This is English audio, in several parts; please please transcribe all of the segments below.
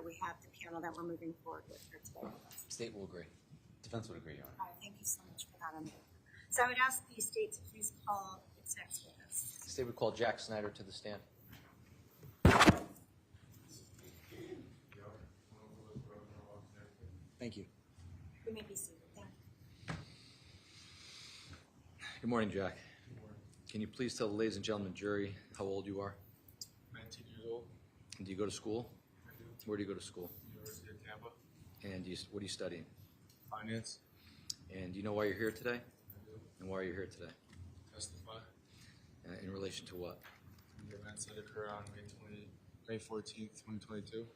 we have the panel that we're moving forward with here today. State will agree. Defense would agree, Your Honor. All right, thank you so much for that. So I would ask the state to please call its next witness. The state would call Jack Schneider to the stand. Thank you. You may be seated. Thank you. Good morning, Jack. Good morning. Can you please tell the ladies and gentlemen jury how old you are? 19 years old. And do you go to school? I do. Where do you go to school? University of Tampa. And what are you studying? Finance. And do you know why you're here today? I do. And why are you here today? Testify. In relation to what? The events that occurred on May 14th, 2022.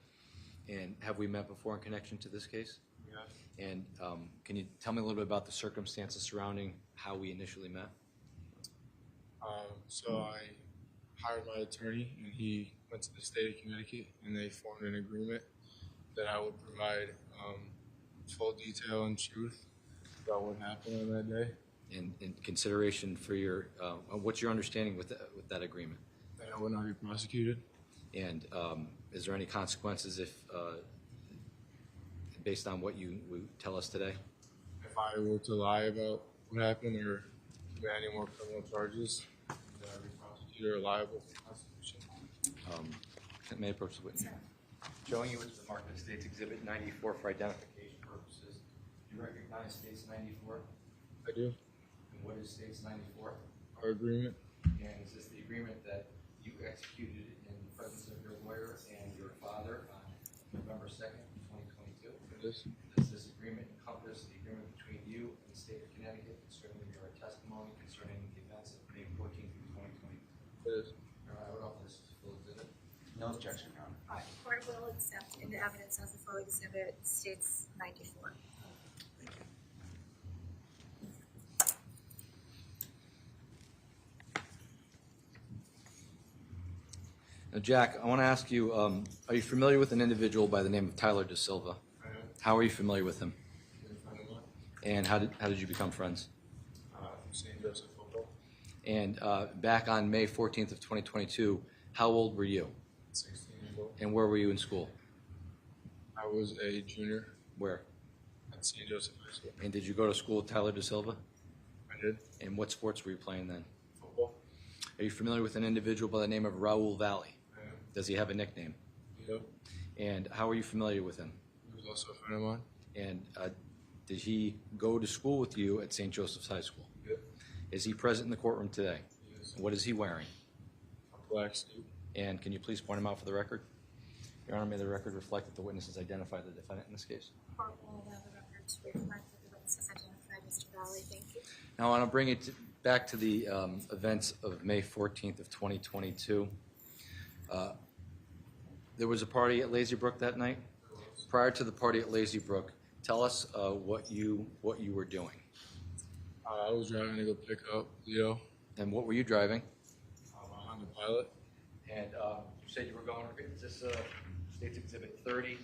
And have we met before in connection to this case? We have. And can you tell me a little bit about the circumstances surrounding how we initially met? So I hired my attorney, and he went to the state of Connecticut, and they formed an agreement that I would provide full detail and truth about what happened on that day. In consideration for your, what's your understanding with that agreement? That I would not be prosecuted. And is there any consequences if, based on what you tell us today? If I were to lie about what happened or commit any more criminal charges, that I would be prosecuted or liable for prosecution. May I approach the witness? Showing you it's the mark of States Exhibit 94 for identification purposes. Do you recognize States 94? I do. And what is States 94? Our agreement. And is this the agreement that you executed in the presence of your lawyer and your father on November 2nd, 2022? It is. Does this agreement encompass the agreement between you and the state of Connecticut concerning your testimony concerning the events of May 14th, 2022? It is. I would offer this as a full exhibit. No objection, Your Honor. All right, the court will accept into evidence as a full exhibit states 94. Thank you. Now, Jack, I want to ask you, are you familiar with an individual by the name of Tyler DeSilva? I am. How are you familiar with him? In front of mine. And how did you become friends? St. Joseph football. And back on May 14th of 2022, how old were you? 16 years old. And where were you in school? I was a junior Where? at St. Joseph High School. And did you go to school with Tyler DeSilva? I did. And what sports were you playing then? Football. Are you familiar with an individual by the name of Raul Valle? I am. Does he have a nickname? Yep. And how are you familiar with him? He was also a friend of mine. And did he go to school with you at St. Joseph's High School? Yep. Is he present in the courtroom today? He is. What is he wearing? A black suit. And can you please point him out for the record? Your Honor, may the record reflect that the witnesses identified the defendant in this case. Court will allow the record to reflect that the witnesses identified Mr. Valley. Thank you. Now, I want to bring it back to the events of May 14th of 2022. There was a party at Lazy Brook that night. Prior to the party at Lazy Brook, tell us what you were doing. I was driving to go pick up Leo. And what were you driving? Behind the pilot. And you said you were going, is this State's Exhibit 30?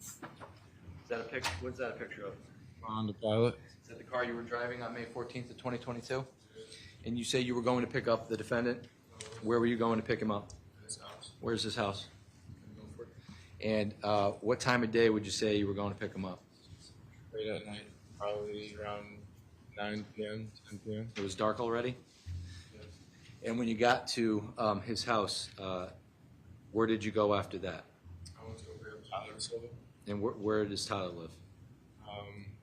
Is that a picture? What's that a picture of? Behind the pilot. Is that the car you were driving on May 14th of 2022? And you say you were going to pick up the defendant? Where were you going to pick him up? His house. Where's his house? In Milford. And what time of day would you say you were going to pick him up? Late at night. Probably around 9 p.m., 10 p.m. It was dark already? Yes. And when you got to his house, where did you go after that? I went to go pick up Tyler Silva. And where does Tyler live?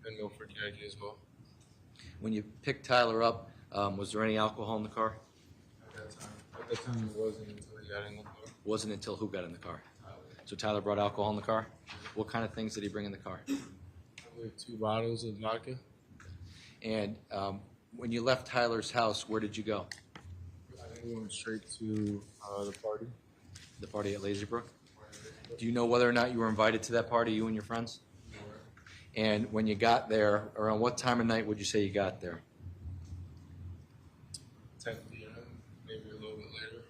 In Milford, Connecticut as well. When you picked Tyler up, was there any alcohol in the car? At that time it wasn't until he got in the car. Wasn't until who got in the car? So Tyler brought alcohol in the car? What kind of things did he bring in the car? I believe 2 bottles of vodka. And when you left Tyler's house, where did you go? I think we went straight to the party. The party at Lazy Brook? Do you know whether or not you were invited to that party, you and your friends? And when you got there, around what time of night would you say you got there? 10 p.m., maybe a little bit later.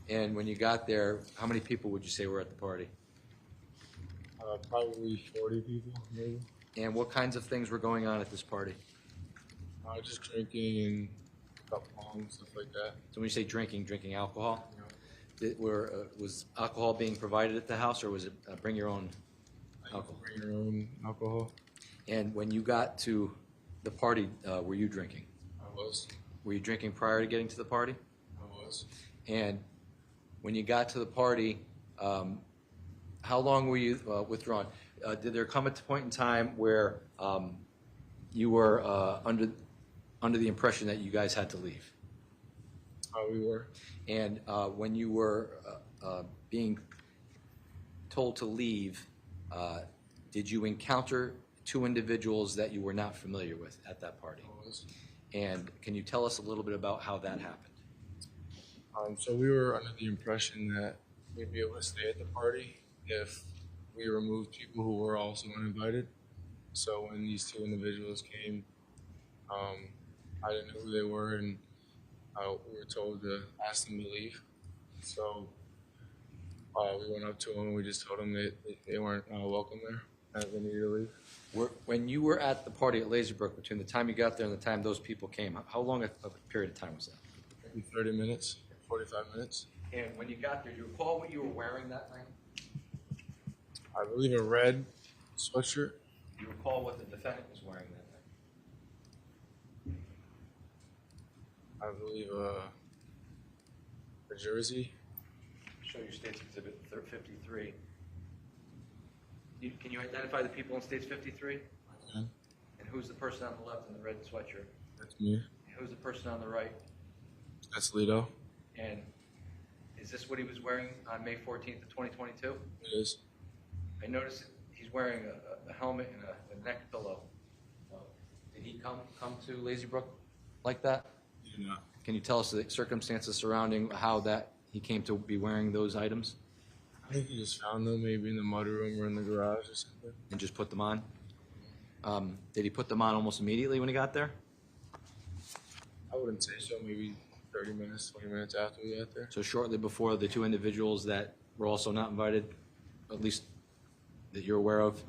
And when you got there, how many people would you say were at the party? Probably 40 people, maybe. And what kinds of things were going on at this party? Just drinking and cup pong, stuff like that. So when you say drinking alcohol, You know, was alcohol being provided at the house, or was it bring your own you alcohol? can bring your own alcohol. And when you got to the party, were you drinking? I was. Were you drinking prior to getting to the party? I was. And when you got to the party, how long were you withdrawn? Did there come a point in time where you were under the impression that you guys had to leave? We were. And when you were being told to leave, did you encounter two individuals that you were not familiar with at that party? I was. And can you tell us a little bit about how that happened? So we were under the impression that we'd be able to stay at the party if we removed people who were also uninvited. So when these two individuals came, I didn't know who they were, and we were told to ask them to leave. So we went up to them and we just told them that they weren't welcome there, that they needed to leave. When you were at the party at Lazy Brook, between the time you got there and the time those people came, how long of a period of time was that? Maybe 30 minutes, 45 minutes. And when you got there, do you recall what you were wearing that night? I believe a red sweatshirt. Do you recall what the defendant was wearing that night? I believe a jersey. Show your State's Exhibit 53. Can you identify the people in State's 53? I can. And who's the person on the left in the red sweatshirt? That's me. And who's the person on the right? That's Lito. And is this what he was wearing on May 14th of 2022? It is. I noticed he's wearing a helmet and a neck pillow. Did he come to Lazy Brook like that? He did not. Can you tell us the circumstances surrounding how that he came to be wearing those items I think he just found them maybe in the mudroom or in the garage or something. and just put them on? Did he put them on almost immediately when he got there? I wouldn't say so. Maybe 30 minutes, 20 minutes after we got there. So shortly before the two individuals that were also not invited, at least that you're aware of,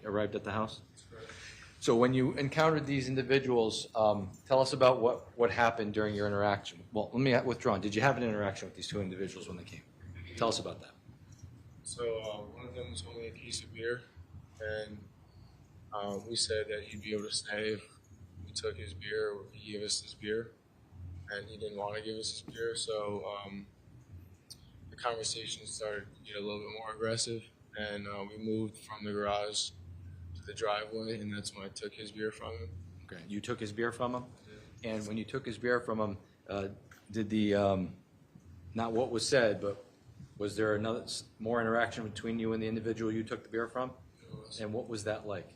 arrived at the house? So when you encountered these individuals, tell us about what happened during your interaction. Well, let me withdraw. Did you have an interaction with these two individuals when they came? Tell us about that. So one of them was holding a case of beer, and we said that he'd be able to stay if we took his beer or he gave us his beer, and he didn't want to give us his beer. So the conversation started to get a little bit more aggressive, and we moved from the garage to the driveway, and that's when I took his beer from him. Okay. You took his beer from him? And when you took his beer from him, did the, not what was said, but was there another more interaction between you and the individual you took the beer from? And what was that like?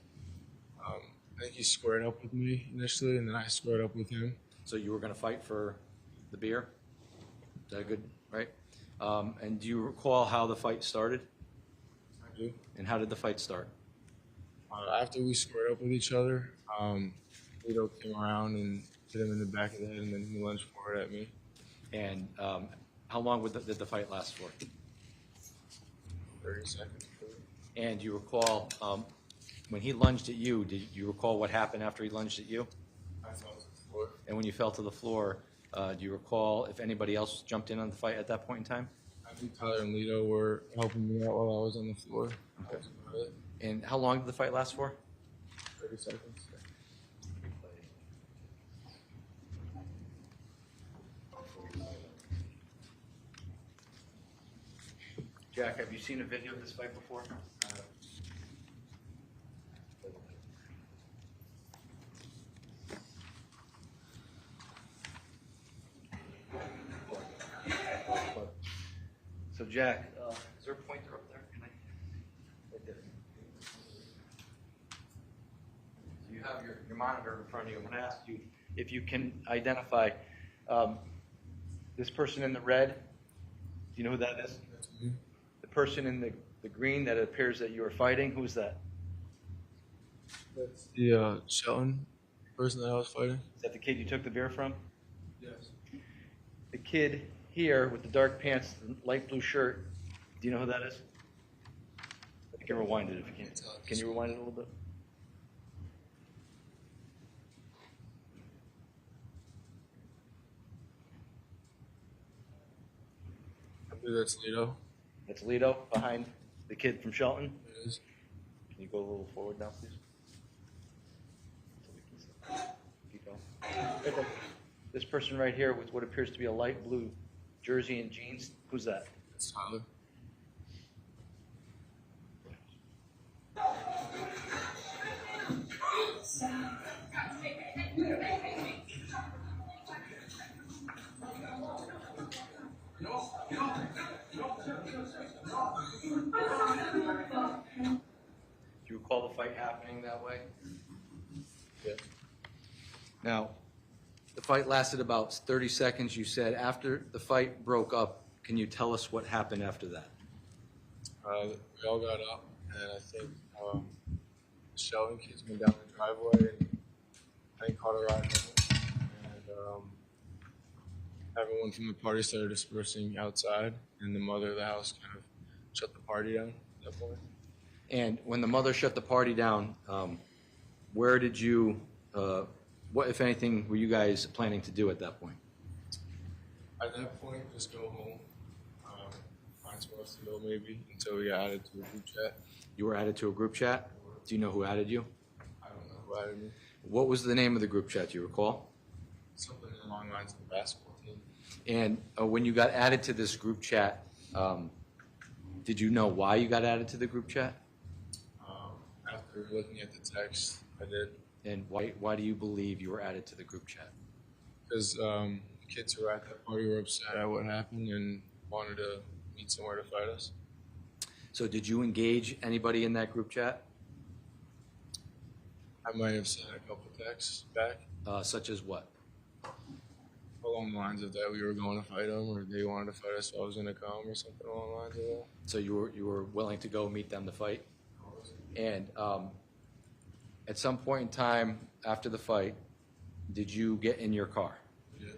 I think he squared up with me initially, and then I squared up with him. So you were going to fight for the beer? Is that good, right? And do you recall how the fight started? I do. And how did the fight start? After we squared up with each other, Lito came around and hit him in the back of the head, and then he lunged forward at me. And how long did the fight last for? 30 seconds. And do you recall, when he lunged at you, did you recall what happened after he lunged at you? I fell to the floor. And when you fell to the floor, do you recall if anybody else jumped in on the fight at that point in time? I think Tyler and Lito were helping me out while I was on the floor. Okay. That was about it. And how long did the fight last for? 30 seconds. Jack, have you seen a video of this fight before? So Jack, is there a pointer up there? Can I? Right there. You have your monitor in front of you. I'm going to ask you if you can identify this person in the red. Do you know who that is? That's me. The person in the green that it appears that you are fighting, who's that? That's the Shelton person that I was fighting. Is that the kid you took the beer from? Yes. The kid here with the dark pants, the light blue shirt, do you know who that is? You can rewind it if you can. Can you rewind it a little bit? believe that's Lido. That's Lido behind the kid from Shelton. It is. Can you go a little forward now, please? So we can see. Keep going. Okay. This person right here with what appears to be a light blue jersey and jeans, who's that? That's Tyler. Do you recall the fight happening that way? Yeah. Now, the fight lasted about 30 seconds. You said after the fight broke up, can you tell us what happened after that? We all got up, and I think the Shelton kids went down the driveway, and I caught a ride home. And everyone from the party started dispersing outside, and the mother of the house kind of shut the party down at that point. And when the mother shut the party down, where did you, what, if anything, were you guys planning to do at that point? At that point, just go home, find somewhere else to go maybe, until we got added to a group chat. You were added to a group chat? Do you know who added you? I don't know who added me. What was the name of the group chat, do you recall? Something along the lines of the basketball team. And when you got added to this group chat, did you know why you got added to the group chat? After looking at the text, I did. And why do you believe you were added to the group chat? Because the kids who were at that party were upset at what happened and wanted to meet somewhere to fight us. So did you engage anybody in that group chat? I might have sent a couple texts back Such as what? along the lines of that we were going to fight them, or they wanted to fight us, so I was going to come, or something along the lines of that. So you were willing to go meet them to fight? And at some point in time after the fight, did you get in your car? Yeah.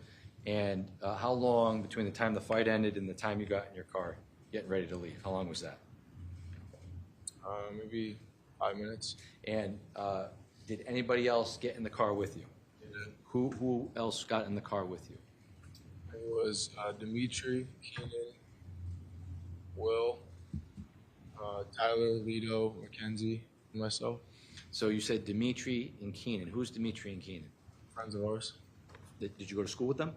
And how long between the time the fight ended and the time you got in your car getting ready to leave? How long was that? Maybe 5 minutes. And did anybody else get in the car with you? They did. Who else got in the car with you? It was Dimitri, Keenan, Will, Tyler, Lido, Mackenzie, and myself. So you said Dimitri and Keenan. Who's Dimitri and Keenan? Friends of ours. Did you go to school with them?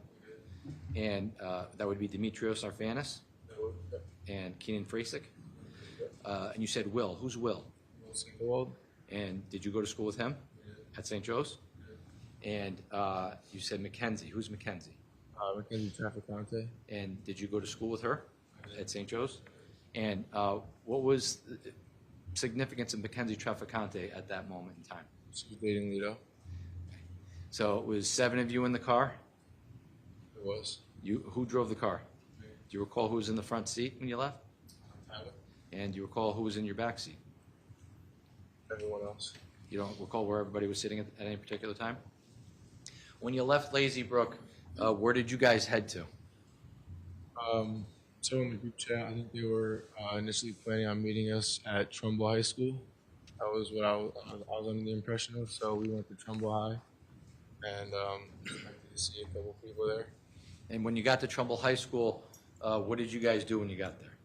And that would be Dimitrios Arfanis and Keenan Frasick. And you said Will. Who's Will? Will Singlewald. And did you go to school with him at St. Joe's? And you said Mackenzie. Who's Mackenzie? Mackenzie Traficante. And did you go to school with her at St. Joe's? And what was the significance of Mackenzie Traficante at that moment in time? She was dating Lido. So it was 7 of you in the car? It was. Who drove the car? Do you recall who was in the front seat when you left? Tyler. And do you recall who was in your back seat? Everyone else. You don't recall where everybody was sitting at any particular time? When you left Lazy Brook, where did you guys head to? So in the group chat, I think they were initially planning on meeting us at Trumbull High School. That was what I was under the impression of. So we went to Trumbull High and expected to see a couple people there. And when you got to Trumbull High School, what did you guys do when you got there?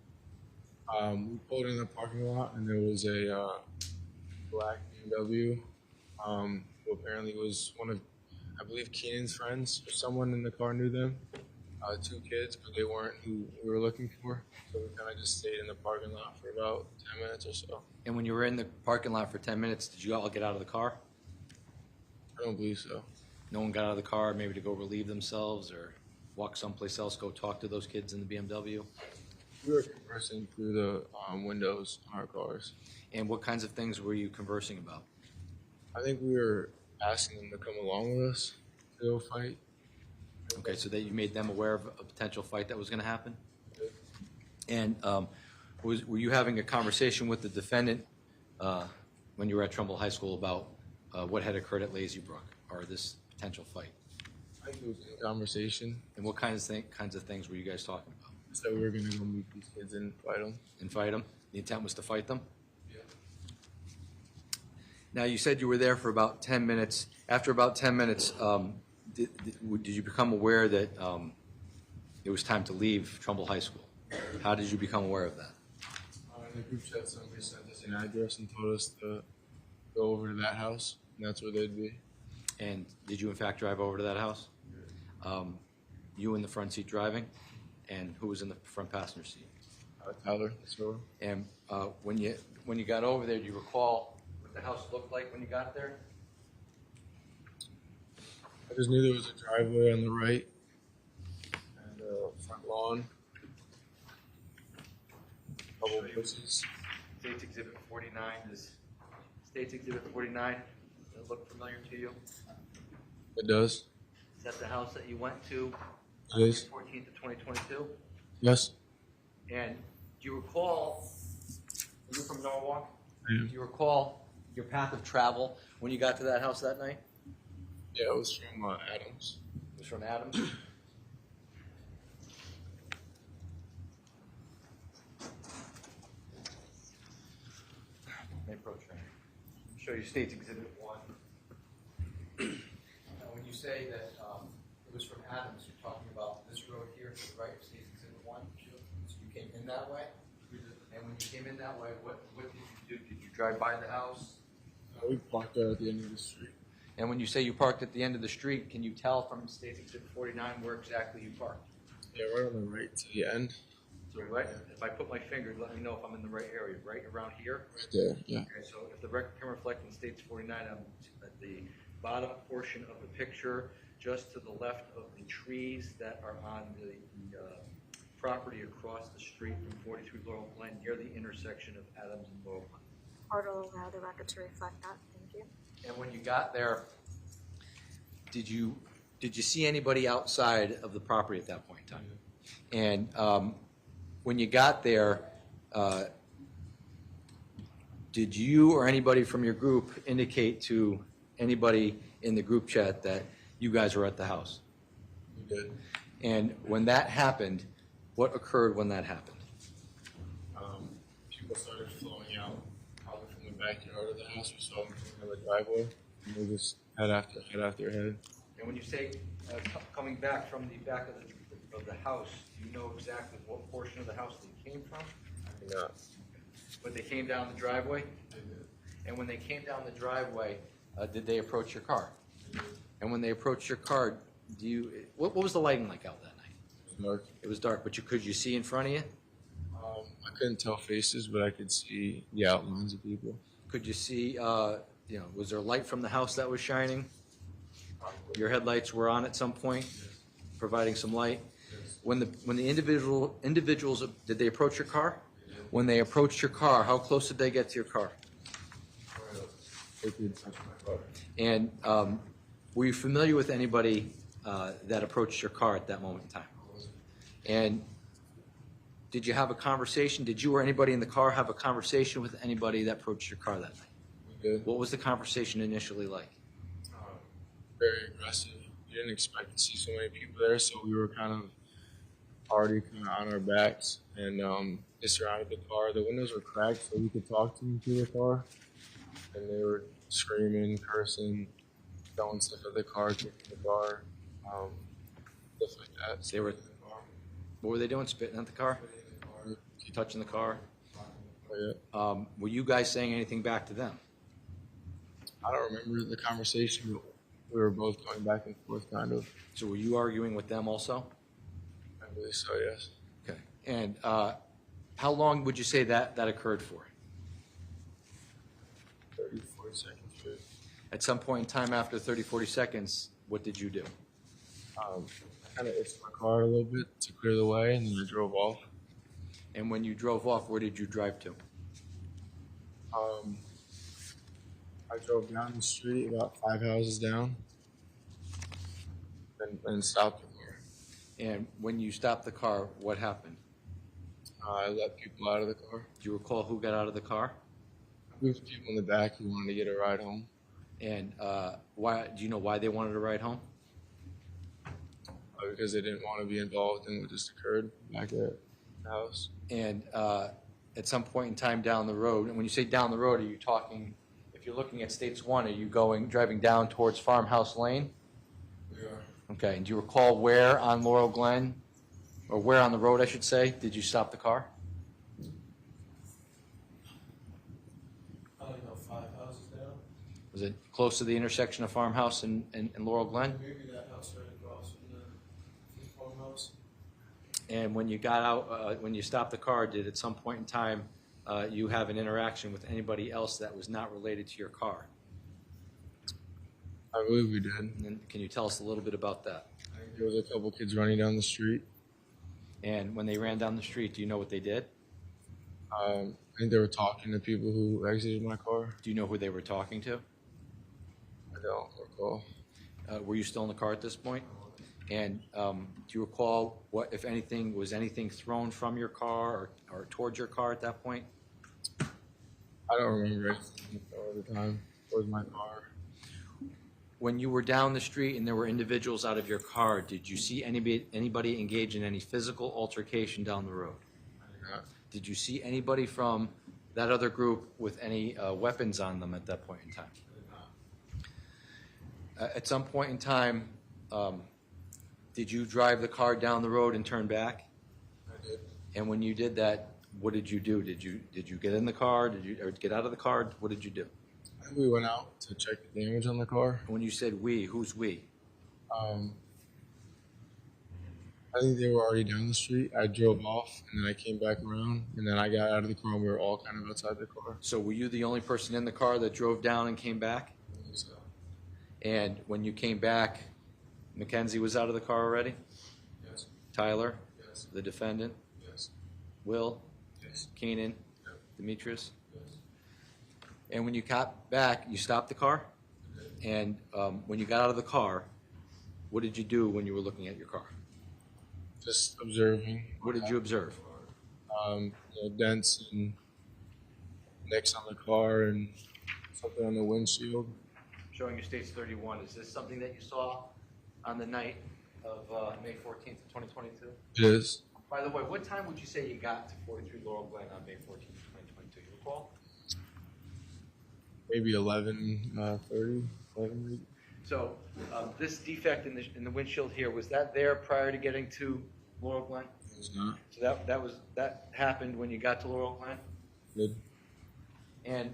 We pulled in the parking lot, and there was a black BMW who apparently was one of, I believe, Keenan's friends, or someone in the car knew them. 2 kids, but they weren't who we were looking for. So we kind of just stayed in the parking lot for about 10 minutes or so. And when you were in the parking lot for 10 minutes, did you all get out of the car? I don't believe so. No one got out of the car maybe to go relieve themselves or walk someplace else, go talk to those kids in the BMW? We were conversing through the windows on our cars. And what kinds of things were you conversing about? I think we were asking them to come along with us to go fight. Okay, so that you made them aware of a potential fight that was going to happen? And were you having a conversation with the defendant when you were at Trumbull High School about what had occurred at Lazy Brook or this potential fight? I think it was in conversation. And what kinds of things were you guys talking about? So we were going to go meet these kids and fight them. And fight them? The intent was to fight them? Yeah. Now, you said you were there for about 10 minutes. After about 10 minutes, did you become aware that it was time to leave Trumbull High School? How did you become aware of that? In the group chat, somebody sent us an address and told us to go over to that house, and that's where they'd be. And did you in fact drive over to that house? You in the front seat driving, and who was in the front passenger seat? Tyler, so And when you got over there, do you recall what the house looked like when you got there? I just knew there was a driveway on the right and a front lawn. Couple of bushes. State's Exhibit 49 is State's Exhibit 49. Does it look familiar to you? It does. Is that the house that you went to? It is. 14th of 2022. Yes. And do you recall? Are you from Norwalk? I am. Do you recall your path of travel when you got to that house that night? Yeah, it was from Adams. It was from Adams. May approach right. Show you State's Exhibit 1. Now, when you say that it was from Adams, you're talking about this road here to the right of State's Exhibit 1. So you came in that way? And when you came in that way, what did you do? Did you drive by the house? We parked there at the end of the street. And when you say you parked at the end of the street, can you tell from State's Exhibit 49 where exactly you parked? Yeah, right on the right to the end. So right, if I put my finger, let me know if I'm in the right area, right around here? Right there, yeah. Okay, so if the record can reflect in State's 49, I'm at the bottom portion of the picture, just to the left of the trees that are on the property across the street from 43 Laurel Glenn, near the intersection of Adams and Laurel Glenn. Or to allow the record to reflect that. Thank you. And when you got there, did you see anybody outside of the property at that point in time? And when you got there, did you or anybody from your group indicate to anybody in the group chat that you guys were at the house? We did. And when that happened, what occurred when that happened? People started flowing out, probably from the backyard of the house. We saw them coming down the driveway, and they just head after head. And when you say coming back from the back of the house, do you know exactly what portion of the house they came from? I do not. When they came down the driveway? They did. And when they came down the driveway, did they approach your car? And when they approached your car, what was the lighting like out that night? It was dark. It was dark, but could you see in front of you? I couldn't tell faces, but I could see the outlines of people. Could you see, was there light from the house that was shining? Your headlights were on at some point, providing some light. When the individuals, did they approach your car? When they approached your car, how close did they get to your car? They did touch my car. And were you familiar with anybody that approached your car at that moment in time? And did you have a conversation? Did you or anybody in the car have a conversation with anybody that approached your car that night? We did. What was the conversation initially like? Very aggressive. We didn't expect to see so many people there, so we were kind of already kind of on our backs, and they surrounded the car. The windows were cracked, so we could talk to them through the car, and they were screaming, cursing, throwing stuff at the car, kicking the car, stuff like that. They were- Spitting in the car. What were they doing? Spitting at the car? Spitting in the car. Touching the car? Oh, yeah. Were you guys saying anything back to them? I don't remember the conversation, but we were both going back and forth, kind of. So were you arguing with them also? I believe so, yes. Okay. And how long would you say that occurred for? 30, 40 seconds. Maybe. At some point in time after 30, 40 seconds, what did you do? I kind of itched my car a little bit to clear the way, and then I drove off. And when you drove off, where did you drive to? I drove down the street about 5 houses down and stopped the car. And when you stopped the car, what happened? I let people out of the car. Do you recall who got out of the car? There was people in the back who wanted to get a ride home. And why? Do you know why they wanted to ride home? Because they didn't want to be involved in what just occurred back at the house. And at some point in time down the road, and when you say down the road, are you talking, if you're looking at States 1, are you driving down towards Farmhouse Lane? We are. Okay, and do you recall where on Laurel Glen or where on the road, I should say, did you stop the car? I don't know, 5 houses down. Was it close to the intersection of Farmhouse and Laurel Glenn? Maybe that house right across from the farmhouse. And when you got out, when you stopped the car, did at some point in time you have an interaction with anybody else that was not related to your car? I believe we did. And can you tell us a little bit about that? I think there was a couple kids running down the street. And when they ran down the street, do you know what they did? I think they were talking to people who exited my car. Do you know who they were talking to? I don't recall. Were you still in the car at this point? And do you recall what, if anything, was anything thrown from your car or towards your car at that point? I don't remember anything at the time. It was my car. When you were down the street and there were individuals out of your car, did you see anybody engage in any physical altercation down the road? I did not. Did you see anybody from that other group with any weapons on them at that point in time? At some point in time, did you drive the car down the road and turn back? I did. And when you did that, what did you do? Did you get in the car? Did you or get out of the car? What did you do? I think we went out to check the damage on the car. When you said we, who's we? I think they were already down the street. I drove off, and then I came back around, and then I got out of the car, and we were all kind of outside the car. So were you the only person in the car that drove down and came back? I think so. And when you came back, Mackenzie was out of the car already? Yes. Tyler, Yes. the defendant, Yes. Will, Yes. Keenan, Yep. Demetrius? Yes. And when you got back, you stopped the car? And when you got out of the car, what did you do when you were looking at your car? Just observing. What did you observe? Dents and nicks on the car and something on the windshield. Showing your state's 31, is this something that you saw on the night of May 14th, 2022? It is. By the way, what time would you say you got to 43 Laurel Glen on May 14th, 2022? You recall? Maybe 11:30. 11. So this defect in the windshield here, was that there prior to getting to Laurel Glen? It was not. So that happened when you got to Laurel Glen? Good. And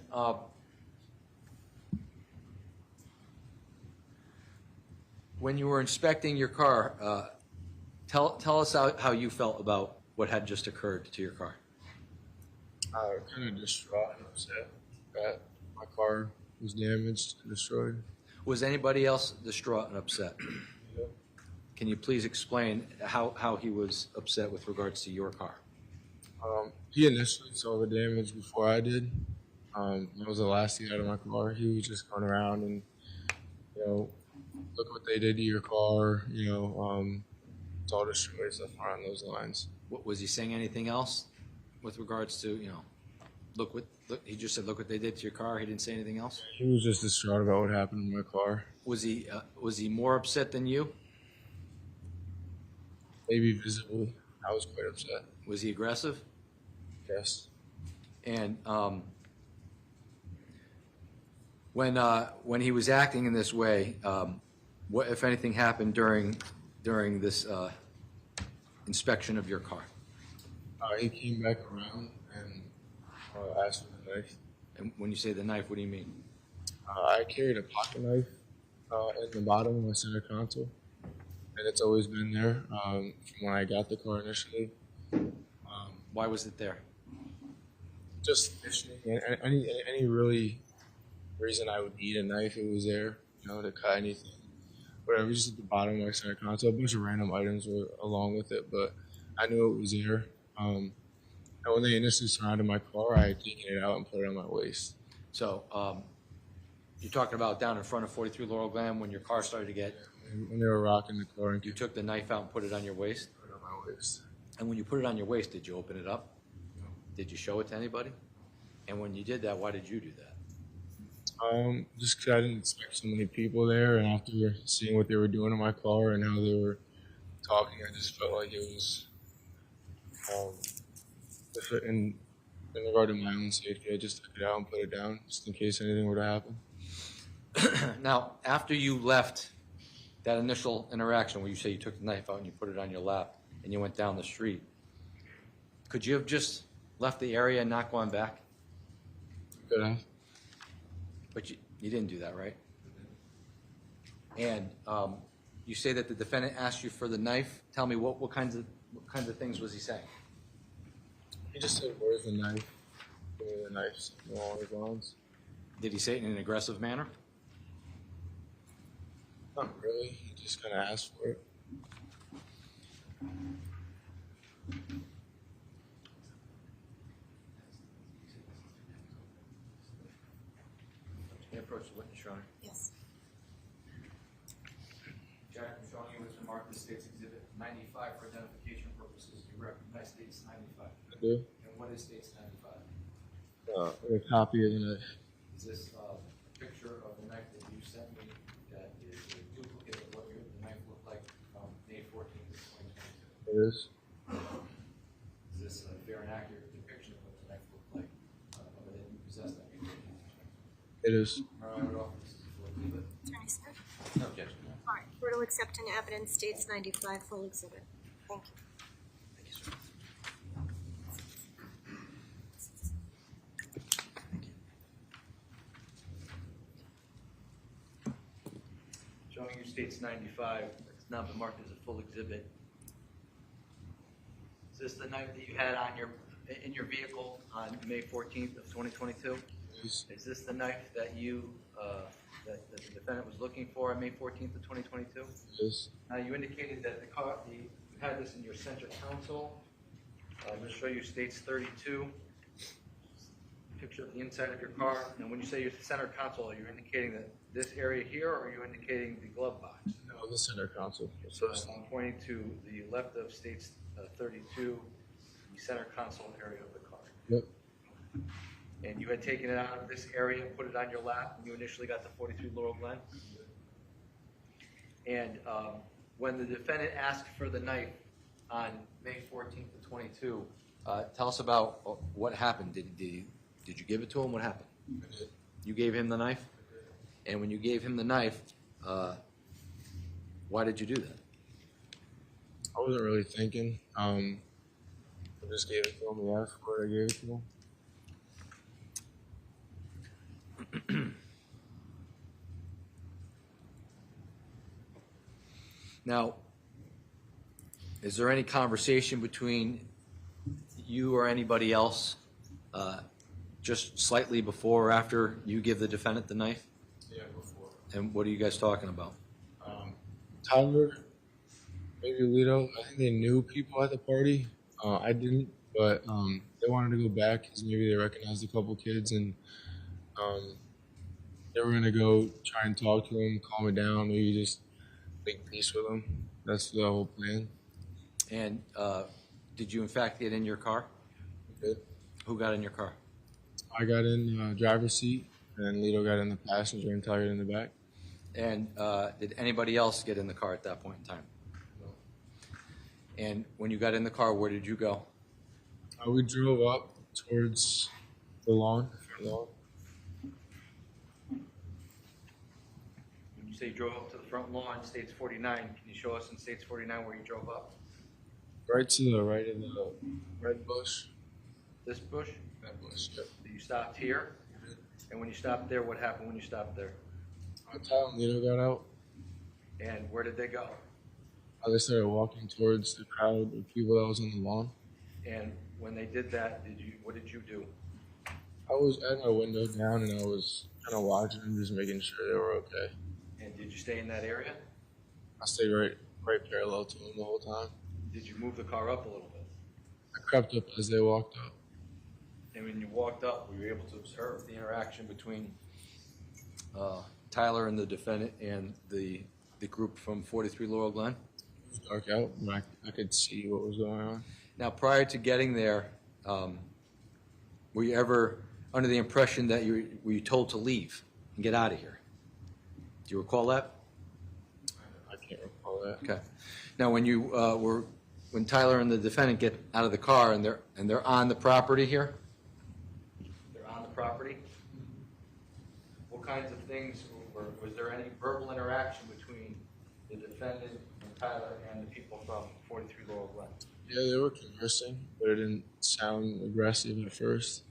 when you were inspecting your car, tell us how you felt about what had just occurred to your car. Kind of distraught and upset that my car was damaged and destroyed. Was anybody else distraught and upset? Yeah. Can you please explain how he was upset with regards to your car? He initially saw the damage before I did. That was the last thing out of my car. He was just going around and, look what they did to your car. It's all destroyed, stuff around those lines. What, was he saying anything else with regards to, look, he just said, look what they did to your car. He didn't say anything else? He was just distraught about what happened to my car. Was he more upset than you? Maybe visibly. I was quite upset. Was he aggressive? Yes. And when he was acting in this way, what, if anything, happened during this inspection of your car? He came back around and asked for the knife. And when you say the knife, what do you mean? I carried a pocket knife in the bottom of my center console, and it's always been there from when I got the car initially. Why was it there? Just fishing. Any really reason I would need a knife, it was there, to cut anything. Whatever, just at the bottom of my center console. A bunch of random items were along with it, but I knew it was there. And when they initially surrounded my car, I had taken it out and put it on my waist. So you're talking about down in front of 43 Laurel Glen when your car started to get, When they were rocking the car and you took the knife out and put it on your waist? put it on my waist. And when you put it on your waist, did you open it up? No. Did you show it to anybody? And when you did that, why did you do that? Just because I didn't expect so many people there, and after seeing what they were doing in my car and how they were talking, I just felt like it was in regard to my own safety. I just took it out and put it down just in case anything were to happen. Now, after you left that initial interaction where you say you took the knife out and you put it on your lap, and you went down the street. Could you have just left the area and not gone back? Could I? But you didn't do that, right? And you say that the defendant asked you for the knife. Tell me what kinds of things was he saying? He just said, "Where's the knife?" Give me the knife. All his lines. Did he say it in an aggressive manner? Not really. He just kind of asked for it. Can you approach the witness, Your Honor? Yes. Jack, I'm showing you what's been marked as State's Exhibit 95 for identification purposes. You recognize State's 95. I do. And what is State's 95? A copy of the knife. Is this a picture of the knife that you sent me that is a duplicate of what the knife looked like from May 14th of 2022? It is. Is this a fair and accurate depiction of what the knife looked like other than you possessed that May 14th? It is. All right, this is for exhibit. Attorney Smith? No objection. All right, court will accept into evidence States 95 full exhibit. Thank you. Thank you, sir. Showing you States 95, it's now been marked as a full exhibit. Is this the knife that you had on in your vehicle on May 14th of 2022? Is this the knife that that the defendant was looking for on May 14th of 2022? Yes. Now, you indicated that you had this in your center console. I'm going to show you States 32, picture of the inside of your car. And when you say your center console, are you indicating that this area here, or are you indicating the glove box? No, the center console. So I'm pointing to the left of States 32, the center console area of the car. Yep. And you had taken it out of this area and put it on your lap when you initially got to 43 Laurel Glenn? And when the defendant asked for the knife on May 14th of 22, tell us about what happened. Did you give it to him? What happened? I did. You gave him the knife? And when you gave him the knife, why did you do that? I wasn't really thinking. I just gave it to him. He asked for it. I gave it to him. Now, is there any conversation between you or anybody else just slightly before or after you give the defendant the knife? Yeah, before. And what are you guys talking about? Tyler, maybe Lito, I think they knew people at the party. I didn't, but they wanted to go back because maybe they recognized a couple kids, and they were going to go try and talk to him, calm it down, maybe just make peace with him. That's the whole plan. And did you in fact get in your car? I did. Who got in your car? I got in the driver's seat, and Lito got in the passenger, and Tyler in the back. And did anybody else get in the car at that point in time? No. And when you got in the car, where did you go? We drove up towards the lawn. When you say you drove up to the front lawn, States 49, can you show us in States 49 where you drove up? Right to the right of the red bush. This bush? That bush, yep. You stopped here? And when you stopped there, what happened when you stopped there? Tyler and Lito got out. And where did they go? They started walking towards the crowd of people that was on the lawn. And when they did that, what did you do? I was at my window down, and I was kind of watching them, just making sure they were okay. And did you stay in that area? I stayed right parallel to them the whole time. Did you move the car up a little bit? I crept up as they walked up. And when you walked up, were you able to observe the interaction between Tyler and the defendant and the group from 43 Laurel Glenn? It was dark out, and I could see what was going on. Now, prior to getting there, were you ever under the impression that were you told to leave and get out of here? Do you recall that? I can't recall that. Okay. Now, when you when Tyler and the defendant get out of the car and they're on the property here, they're on the property. What kinds of things was there any verbal interaction between the defendant and Tyler and the people from 43 Laurel Laurel Glenn? Yeah, they were conversing, but it didn't sound aggressive at first.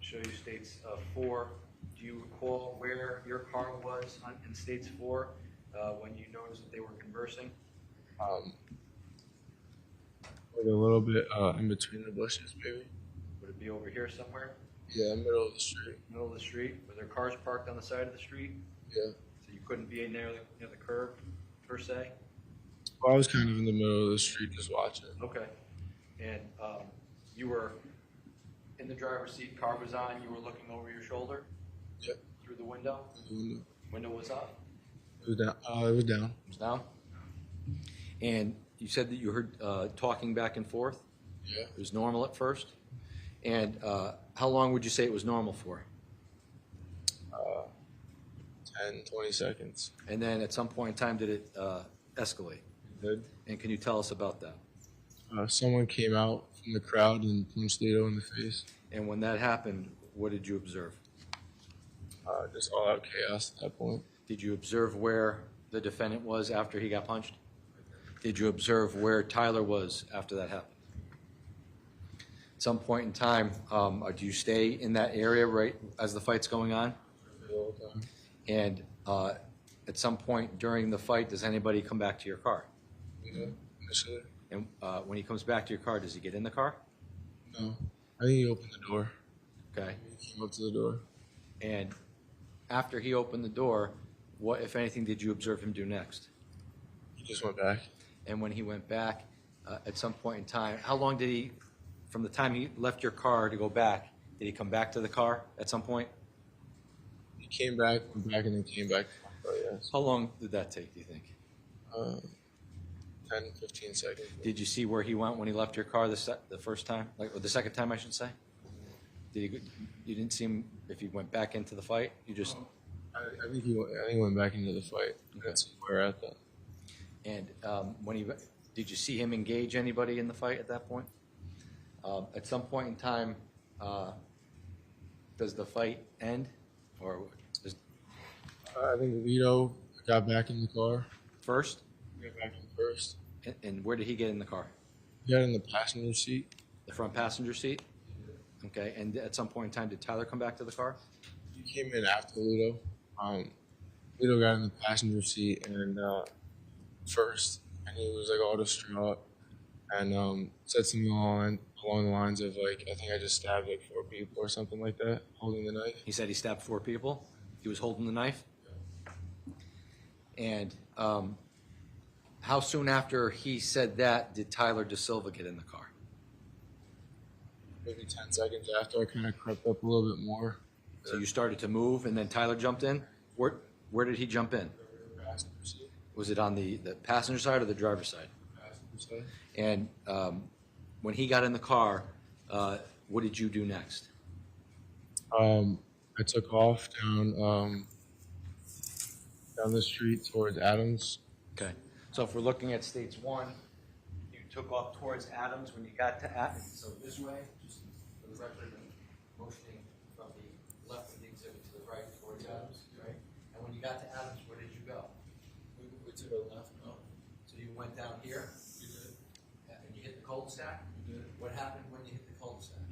Show you states 4. Do you recall where your car was in states 4 when you noticed that they were conversing? Like a little bit in between the bushes, maybe. Would it be over here somewhere? Yeah, middle of the street. Middle of the street? Were there cars parked on the side of the street? Yeah. So you couldn't be near the curb, per se? Well, I was kind of in the middle of the street just watching. Okay. And you were in the driver's seat, car was on, you were looking over your shoulder? Yep. Through the window? The window. Window was up? It was down. It was down. It was down? And you said that you heard talking back and forth? Yeah. It was normal at first? And how long would you say it was normal for? 10, 20 seconds. And then at some point in time, did it escalate? It did. And can you tell us about that? Someone came out from the crowd and punched Lito in the face. And when that happened, what did you observe? Just all out chaos at that point. Did you observe where the defendant was after he got punched? Did you observe where Tyler was after that happened? At some point in time, do you stay in that area right as the fight's going on? The whole time. And at some point during the fight, does anybody come back to your car? Yeah, initially. And when he comes back to your car, does he get in the car? No. I think he opened the door. Okay. He came up to the door. And after he opened the door, what, if anything, did you observe him do next? He just went back. And when he went back, at some point in time, how long did he, from the time he left your car to go back, did he come back to the car at some point? He came back, went back, and then came back. Oh, yes. How long did that take, do you think? 10, 15 seconds. Did you see where he went when he left your car the first time? Or the second time, I should say? You didn't see him if he went back into the fight? You just... I think he went back into the fight. That's where we're at that. And did you see him engage anybody in the fight at that point? At some point in time, does the fight end? Or I think Lito got back in the car. first? Got back in first. And where did he get in the car? He got in the passenger seat. The front passenger seat? Okay, and at some point in time, did Tyler come back to the car? He came in after Lito. Lito got in the passenger seat and first, and he was like all distraught and said something along the lines of like, I think I just stabbed like 4 people or something like that, holding the knife. He said he stabbed 4 people? He was holding the knife? And how soon after he said that did Tyler DeSilva get in the car? Maybe 10 seconds after, I kind of crept up a little bit more. So you started to move and then Tyler jumped in? Where did he jump in? Passenger seat. Was it on the passenger side or the driver's side? Passenger side. And when he got in the car, what did you do next? I took off down the street towards Adams. Okay. So if we're looking at states 1, you took off towards Adams when you got to Adams. So this way, just for the record, motioning from the left of the exhibit to the right towards Adams, right? And when you got to Adams, where did you go? We took a left. No. So you went down here? We did. And you hit the cul-de-sac? We did. What happened when you hit the cul-de-sac?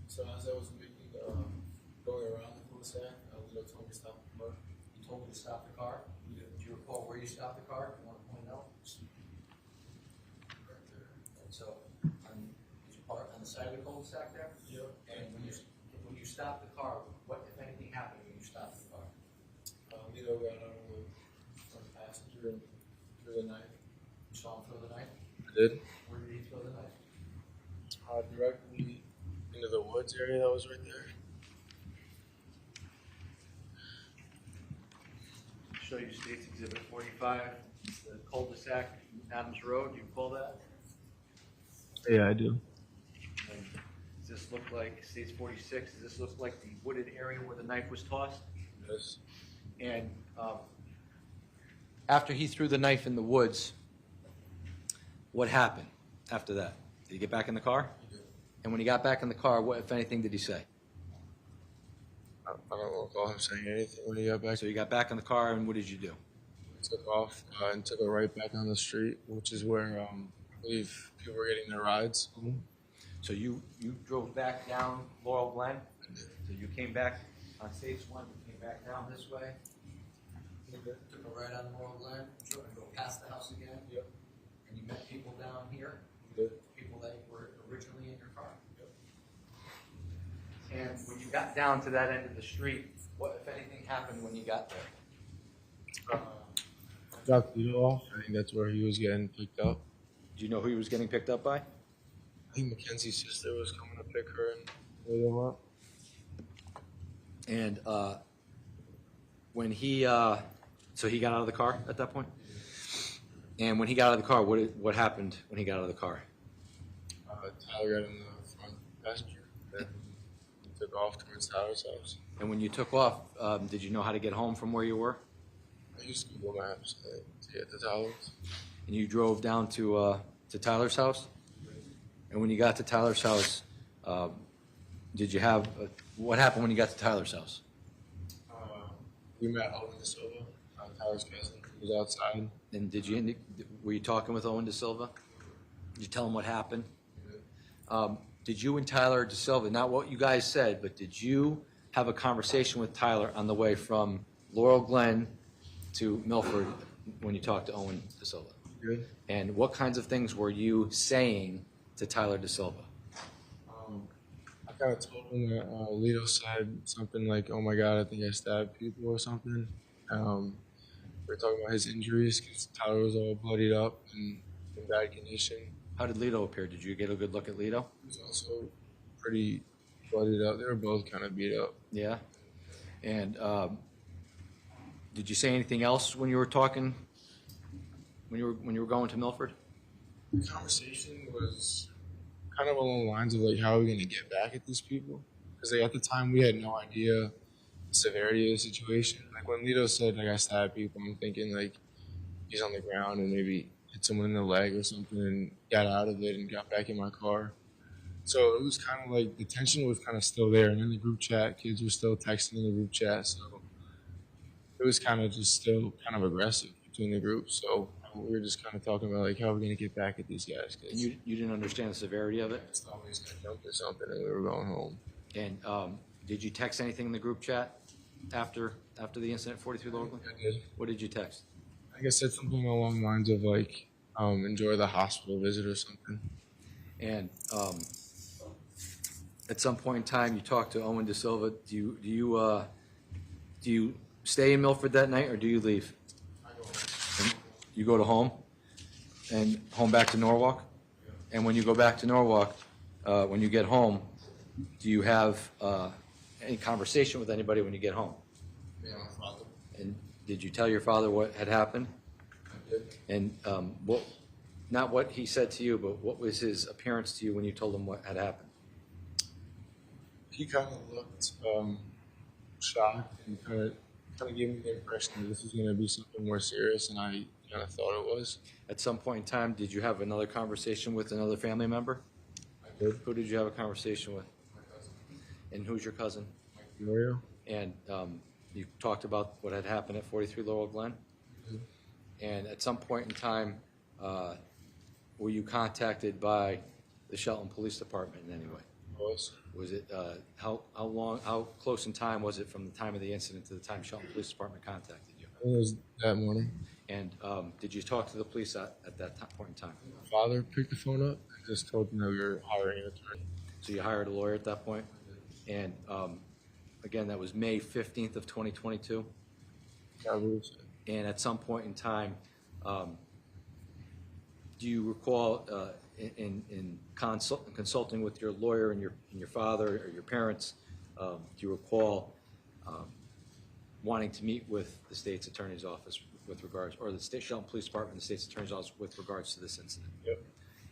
So as I was making, going around the cul-de-sac, Lito told me to stop the car. You told me to stop the car? We did. Do you recall where you stopped the car? Do you want to point out? Right there. And so, did you park on the side of the cul-de-sac there? Yep. And when you stopped the car, what, if anything, happened when you stopped the car? Lito got out of the front passenger and threw the knife. You saw him throw the knife? I did. Where did he throw the knife? Directly into the woods area that was right there. Show you States Exhibit 45, the cul-de-sac, Adams Road. Do you recall that? Yeah, I do. And does this look like States 46? Does this look like the wooded area where the knife was tossed? Yes. And after he threw the knife in the woods, what happened after that? Did he get back in the car? He did. And when he got back in the car, what, if anything, did he say? I don't recall him saying anything when he got back. So you got back in the car, and what did you do? Took off and took a right back on the street, which is where I believe people were getting their rides home. So you drove back down Laurel Glenn? So you came back on stage one, you came back down this way? Took a right on Laurel Glenn, to go past the house again? Yep. And you met people down here? Yep. People that were originally in your car? Yep. And when you got down to that end of the street, what, if anything, happened when you got there? Dropped Lito off. I think that's where he was getting picked up. Do you know who he was getting picked up by? I think Mackenzie's sister was coming to pick her and pick them up. And when he, so he got out of the car at that point? And when he got out of the car, what happened when he got out of the car? Tyler got in the front passenger. Then he took off towards Tyler's house. And when you took off, did you know how to get home from where you were? I used Google Maps to get to Tyler's. And you drove down to Tyler's house? And when you got to Tyler's house, did you have, what happened when you got to Tyler's house? We met Valle and Desilva, Tyler's cousin. He was outside. And were you talking with Owen Desilva? Did you tell him what happened? Did you and Tyler Desilva, not what you guys said, but did you have a conversation with Tyler on the way from Laurel Glenn to Milford when you talked to Owen Desilva? Good. And what kinds of things were you saying to Tyler Desilva? I kind of told him that Lito said something like, "Oh my God, I think I stabbed people" or something. We were talking about his injuries because Tyler was all bloodied up and in bad condition. How did Lito appear? Did you get a good look at Lito? He was also pretty bloodied up. They were both kind of beat up. Yeah. And did you say anything else when you were talking? When you were going to Milford? The conversation was kind of along the lines of like, how are we going to get back at these people? Because like, at the time we had no idea the severity of the situation. Like when Lito said like I stabbed people, I'm thinking like he's on the ground and maybe hit someone in the leg or something and got out of it and got back in my car. So it was kind of like the tension was kind of still there. And in the group chat, kids were still texting in the group chat. So it was kind of just still kind of aggressive between the groups. So we were just kind of talking about like how we're going to get back at these guys. And you didn't understand the severity of it? I thought we was going to jump or something and we were going home. And did you text anything in the group chat after the incident at 43 Laurel Glen? I did. What did you text? I guess said something along the lines of like, enjoy the hospital visit or something. And at some point in time, you talked to Owen DeSilva. Do you stay in Milford that night, or do you leave? I go And you go to home, and home back to Norwalk. And when you go back to Norwalk, when you get home, do you have any conversation with anybody when you get home? Yeah, my father. And did you tell your father what had happened? I did. And not what he said to you, but what was his appearance to you when you told him what had happened? He kind of looked shocked and kind of gave me the impression that this was going to be something more serious than I kind of thought it was. At some point in time, did you have another conversation with another family member? I did. Who did you have a conversation with? My cousin, And who's your cousin? Mike Diorio. And you talked about what had happened at 43 Laurel Glen? Mhm. And at some point in time, were you contacted by the Shelton Police Department in any way? Was it, how close in time was it from the time of the incident to the time Shelton Police Department contacted you? I think it was that morning. And did you talk to the police at that point in time? My father picked the phone up and just told him that we were hiring an attorney. So you hired a lawyer at that point? And again, that was May 15th of 2022? I believe so. And at some point in time, do you recall in consulting with your lawyer and your father or your parents, do you recall wanting to meet with the state's attorney's office with regards, or the Shelton Police Department and the state's attorney's office with regards to this incident? Yep.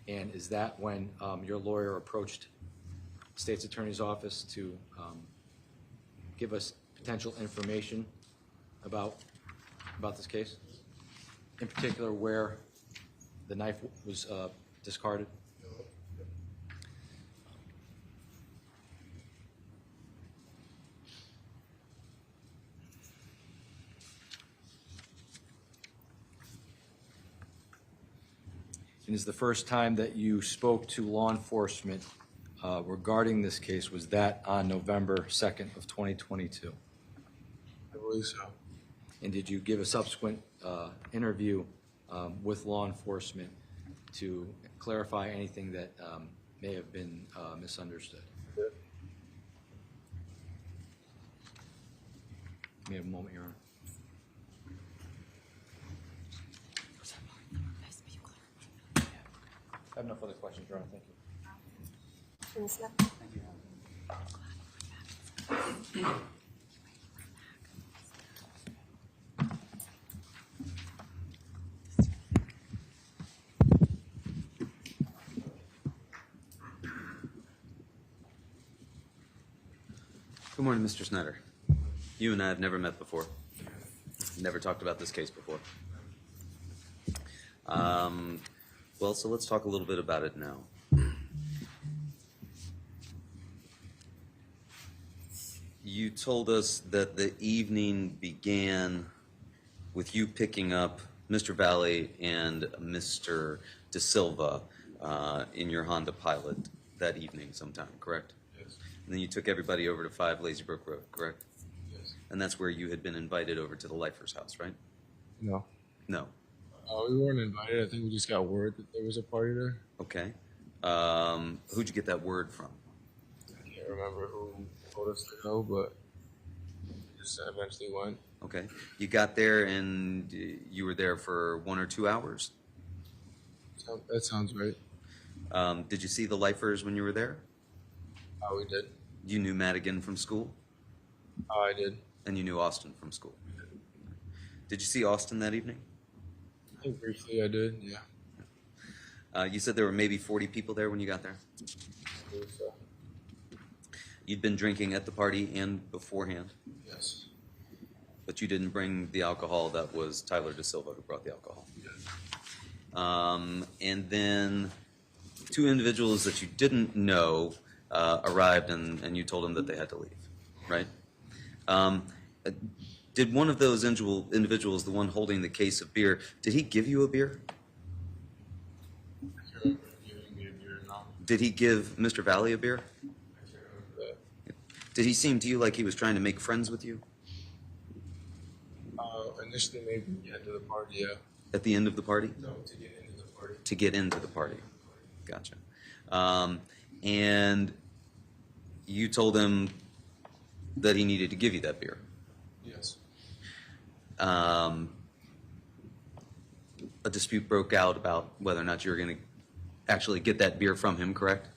And is that when your lawyer approached the state's attorney's office to give us potential information about this case? In particular, where the knife was discarded? And is the first time that you spoke to law enforcement regarding this case, was that on November 2nd of 2022? I believe so. And did you give a subsequent interview with law enforcement to clarify anything that may have been misunderstood? Yeah. May I have a moment, Your Honor? I have enough other questions, Your Honor. Thank you. Ms. Love? Good morning, Mr. Schneider. You and I have never met before. Never talked about this case before. Well, so let's talk a little bit about it now. You told us that the evening began with you picking up Mr. Valle and Mr. Desilva in your Honda Pilot that evening sometime, correct? Yes. And then you took everybody over to 5 Lazy Brook Road, correct? Yes. And that's where you had been invited over to the lifer's house, right? No. No. We weren't invited. I think we just got word that there was a party there. Okay. Who'd you get that word from? I can't remember who told us to go, but we just eventually went. Okay. You got there and you were there for 1 or 2 hours? That sounds right. Did you see the lifers when you were there? We did. You knew Madigan from school? I did. And you knew Austin from school? Did you see Austin that evening? I think briefly I did, yeah. You said there were maybe 40 people there when you got there? I believe so. You'd been drinking at the party and beforehand, Yes. but you didn't bring the alcohol. That was Tyler DeSilva who brought the alcohol. Yes. And then 2 individuals that you didn't know arrived and you told them that they had to leave, right? Did one of those individuals, the one holding the case of beer, did he give you a beer? I can't remember giving me a beer now. Did he give Mr. Valle a beer? I can't remember that. Did he seem to you like he was trying to make friends with you? Initially, maybe at the end of the party, yeah. At the end of the party? No, to get into the party. To get into the party. Gotcha. And you told him that he needed to give you that beer. Yes. A dispute broke out about whether or not you were going to actually get that beer from him, correct?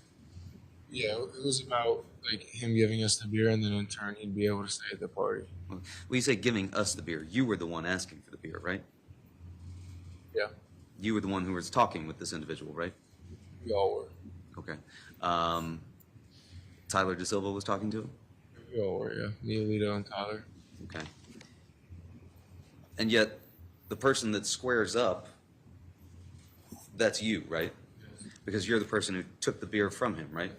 Yeah, it was about like him giving us the beer, and then in turn he'd be able to stay at the party. Well, you say giving us the beer. You were the one asking for the beer, right? Yeah, You were the one who was talking with this individual, right? we all were. Okay. Tyler DeSilva was talking to him? We all were, yeah. Me, Alito, and Tyler. Okay. And yet, the person that squares up, that's you, right? Because you're the person who took the beer from him, right?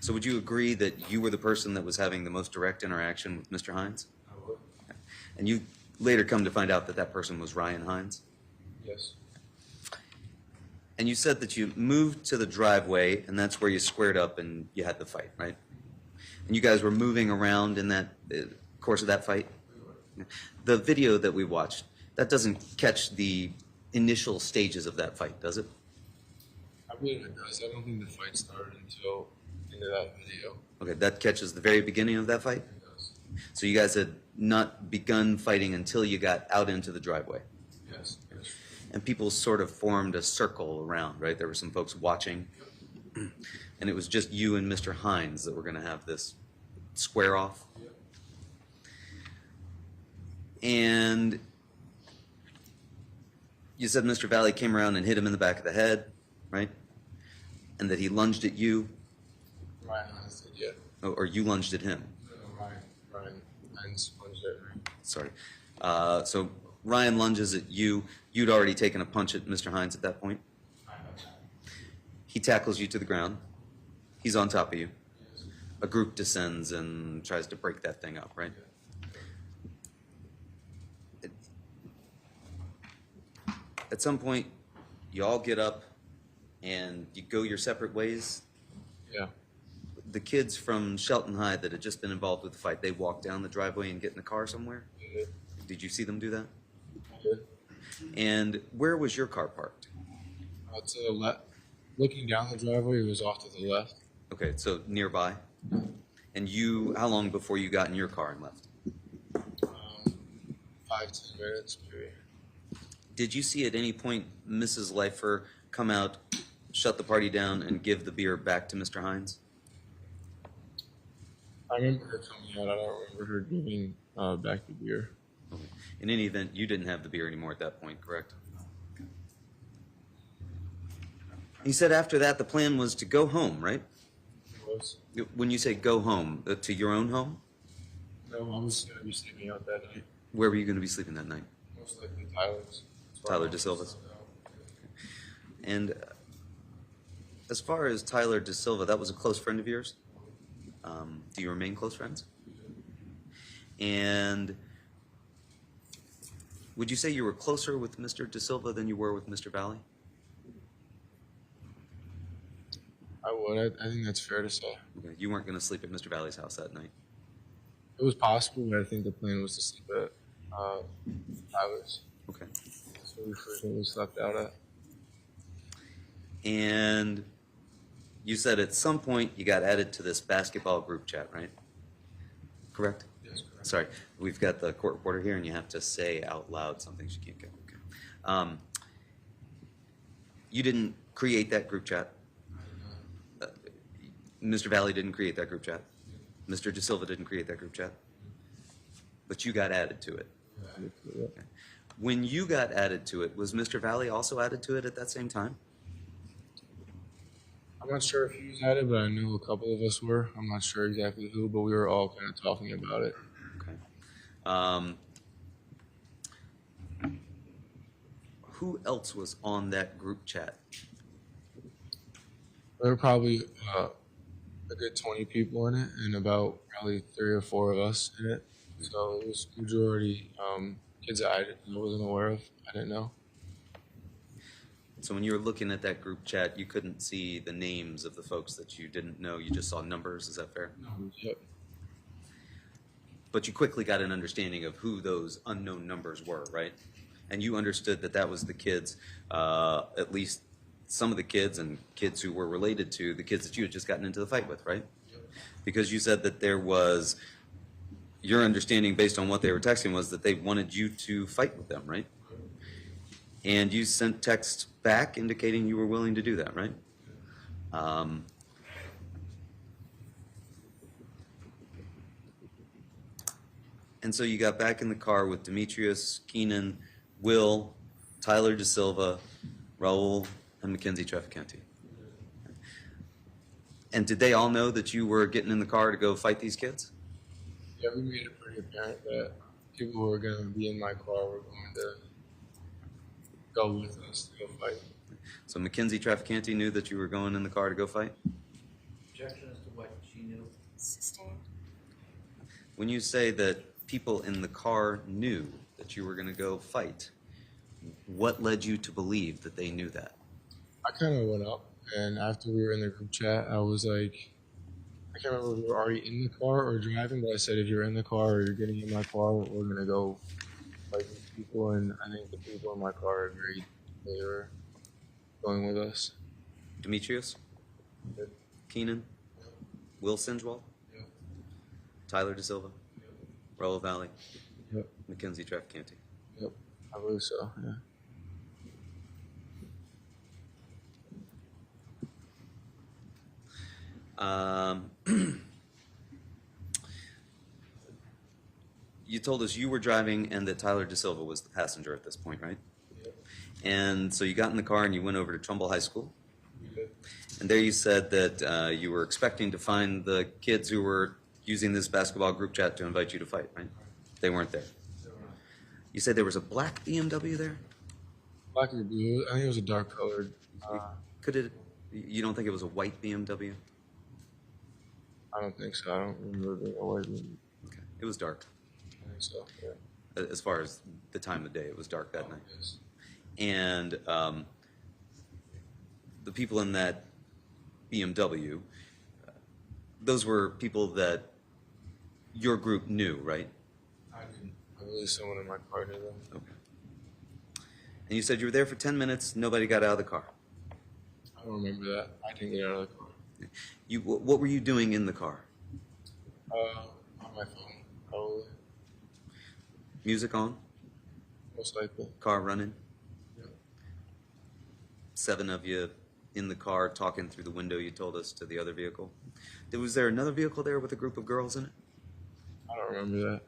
So would you agree that you were the person that was having the most direct interaction with Mr. Heinz? I would. And you later come to find out that that person was Ryan Heinz? Yes. And you said that you moved to the driveway, and that's where you squared up and you had the fight, right? And you guys were moving around in that course of that fight? The video that we watched, that doesn't catch the initial stages of that fight, does it? I believe it does. I don't think the fight started until into that video. Okay, that catches the very beginning of that fight? It does. So you guys had not begun fighting until you got out into the driveway? Yes. And people sort of formed a circle around, right? There were some folks watching. And it was just you and Mr. Heinz that were going to have this square off. Yep. And you said Mr. Valle came around and hit him in the back of the head, right? And that he lunged at you, Ryan Heinz did, yeah. or you lunged at him. No, Ryan Heinz punched at me. Sorry. So Ryan lunges at you. You'd already taken a punch at Mr. Heinz at that point. He tackles you to the ground. He's on top of you. Yes. A group descends and tries to break that thing up, right? At some point, you all get up and you go your separate ways. Yeah. The kids from Shelton High that had just been involved with the fight, they walk down the driveway and get in the car somewhere? Yeah. Did you see them do that? Yeah. And where was your car parked? To the left. Looking down the driveway, it was off to the left. Okay, so nearby. And you, how long before you got in your car and left? 5-10 minutes, maybe. Did you see at any point Mrs. Leifer come out, shut the party down, and give the beer back to Mr. Heinz? I remember her coming out. I don't remember her giving back the beer. Okay. In any event, you didn't have the beer anymore at that point, correct? You said after that the plan was to go home, right? It was. When you say go home, to your own home? No, I was going to be sleeping out that night. Where were you going to be sleeping that night? Most likely Tyler's. Tyler DeSilva's. And as far as Tyler DeSilva, that was a close friend of yours? Do you remain close friends? And would you say you were closer with Mr. DeSilva than you were with Mr. Valle? I would. I think that's fair to say. Okay. You weren't going to sleep at Mr. Valle's house that night? It was possible, but I think the plan was to sleep at Tyler's. Okay. That's where we frequently slept out at. And you said at some point you got added to this basketball group chat, right? Correct? Yes, correct. Sorry, we've got the court reporter here, and you have to say out loud something she can't get. Okay. You didn't create that group chat. Mr. Valle didn't create that group chat. Mr. DeSilva didn't create that group chat. But you got added to it. Okay. When you got added to it, was Mr. Valle also added to it at that same time? I'm not sure if he was at it, but I knew a couple of us were. I'm not sure exactly who, but we were all kind of talking about it. Okay. Who else was on that group chat? There were probably a good 20 people in it, and about probably 3 or 4 of us in it. So it was majority kids that I wasn't aware of. I didn't know. So when you were looking at that group chat, you couldn't see the names of the folks that you didn't know. You just saw numbers. Is that fair? Yep. But you quickly got an understanding of who those unknown numbers were, right? And you understood that that was the kids, at least some of the kids and kids who were related to the kids that you had just gotten into the fight with, right? Yep. Because you said that there was, your understanding based on what they were texting was that they wanted you to fight with them, right? And you sent text back indicating you were willing to do that, right? And so you got back in the car with Demetrius, Keenan, Will, Tyler DeSilva, Raul, and Mackenzie Trafficante. And did they all know that you were getting in the car to go fight these kids? Yeah, we made it pretty apparent that people who were going to be in my car were going to go with us to go fight. So Mackenzie Trafficante knew that you were going in the car to go fight? Objection as to what she knew. Sustained. When you say that people in the car knew that you were going to go fight, what led you to believe that they knew that? I kind of went up, and after we were in the group chat, I was like, I can't remember if we were already in the car or driving, but I said, if you're in the car or you're getting in my car, we're going to go fight these people. And I think the people in my car agreed they were going with us. Demetrius? Yep. Keenan? Will Sinjwal? Yep. Tyler DeSilva? Yep. Raul Valle? Yep. Mackenzie Trafficante? Yep. I believe so, yeah. You told us you were driving and that Tyler DeSilva was the passenger at this point, right? Yep. And so you got in the car and you went over to Trumbull High School. We did. And there you said that you were expecting to find the kids who were using this basketball group chat to invite you to fight, right? They weren't there. You said there was a black BMW there? Black or blue? I think it was a dark colored. Could it? You don't think it was a white BMW? I don't think so. I don't remember being a white one. Okay. It was dark. I think so, yeah. As far as the time of day, it was dark that night. Yes. And the people in that BMW, those were people that your group knew, right? I didn't. I believe someone in my car knew them. Okay. And you said you were there for 10 minutes, nobody got out of the car. I don't remember that. I didn't get out of the car. What were you doing in the car? On my phone, probably. Music on? Most likely. Car running? Yeah. 7 of you in the car talking through the window, you told us, to the other vehicle. Was there another vehicle there with a group of girls in it? I don't remember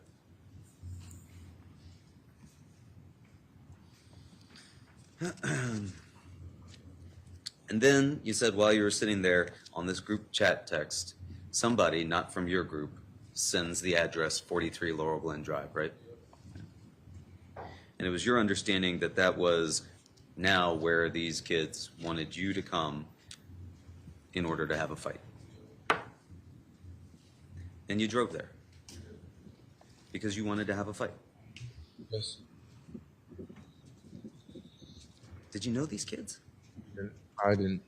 that. And then you said while you were sitting there on this group chat text, somebody, not from your group, sends the address 43 Laurel Glenn Drive, right? And it was your understanding that that was now where these kids wanted you to come in order to have a fight. And you drove there because you wanted to have a fight. Yes. Did you know these kids? I didn't.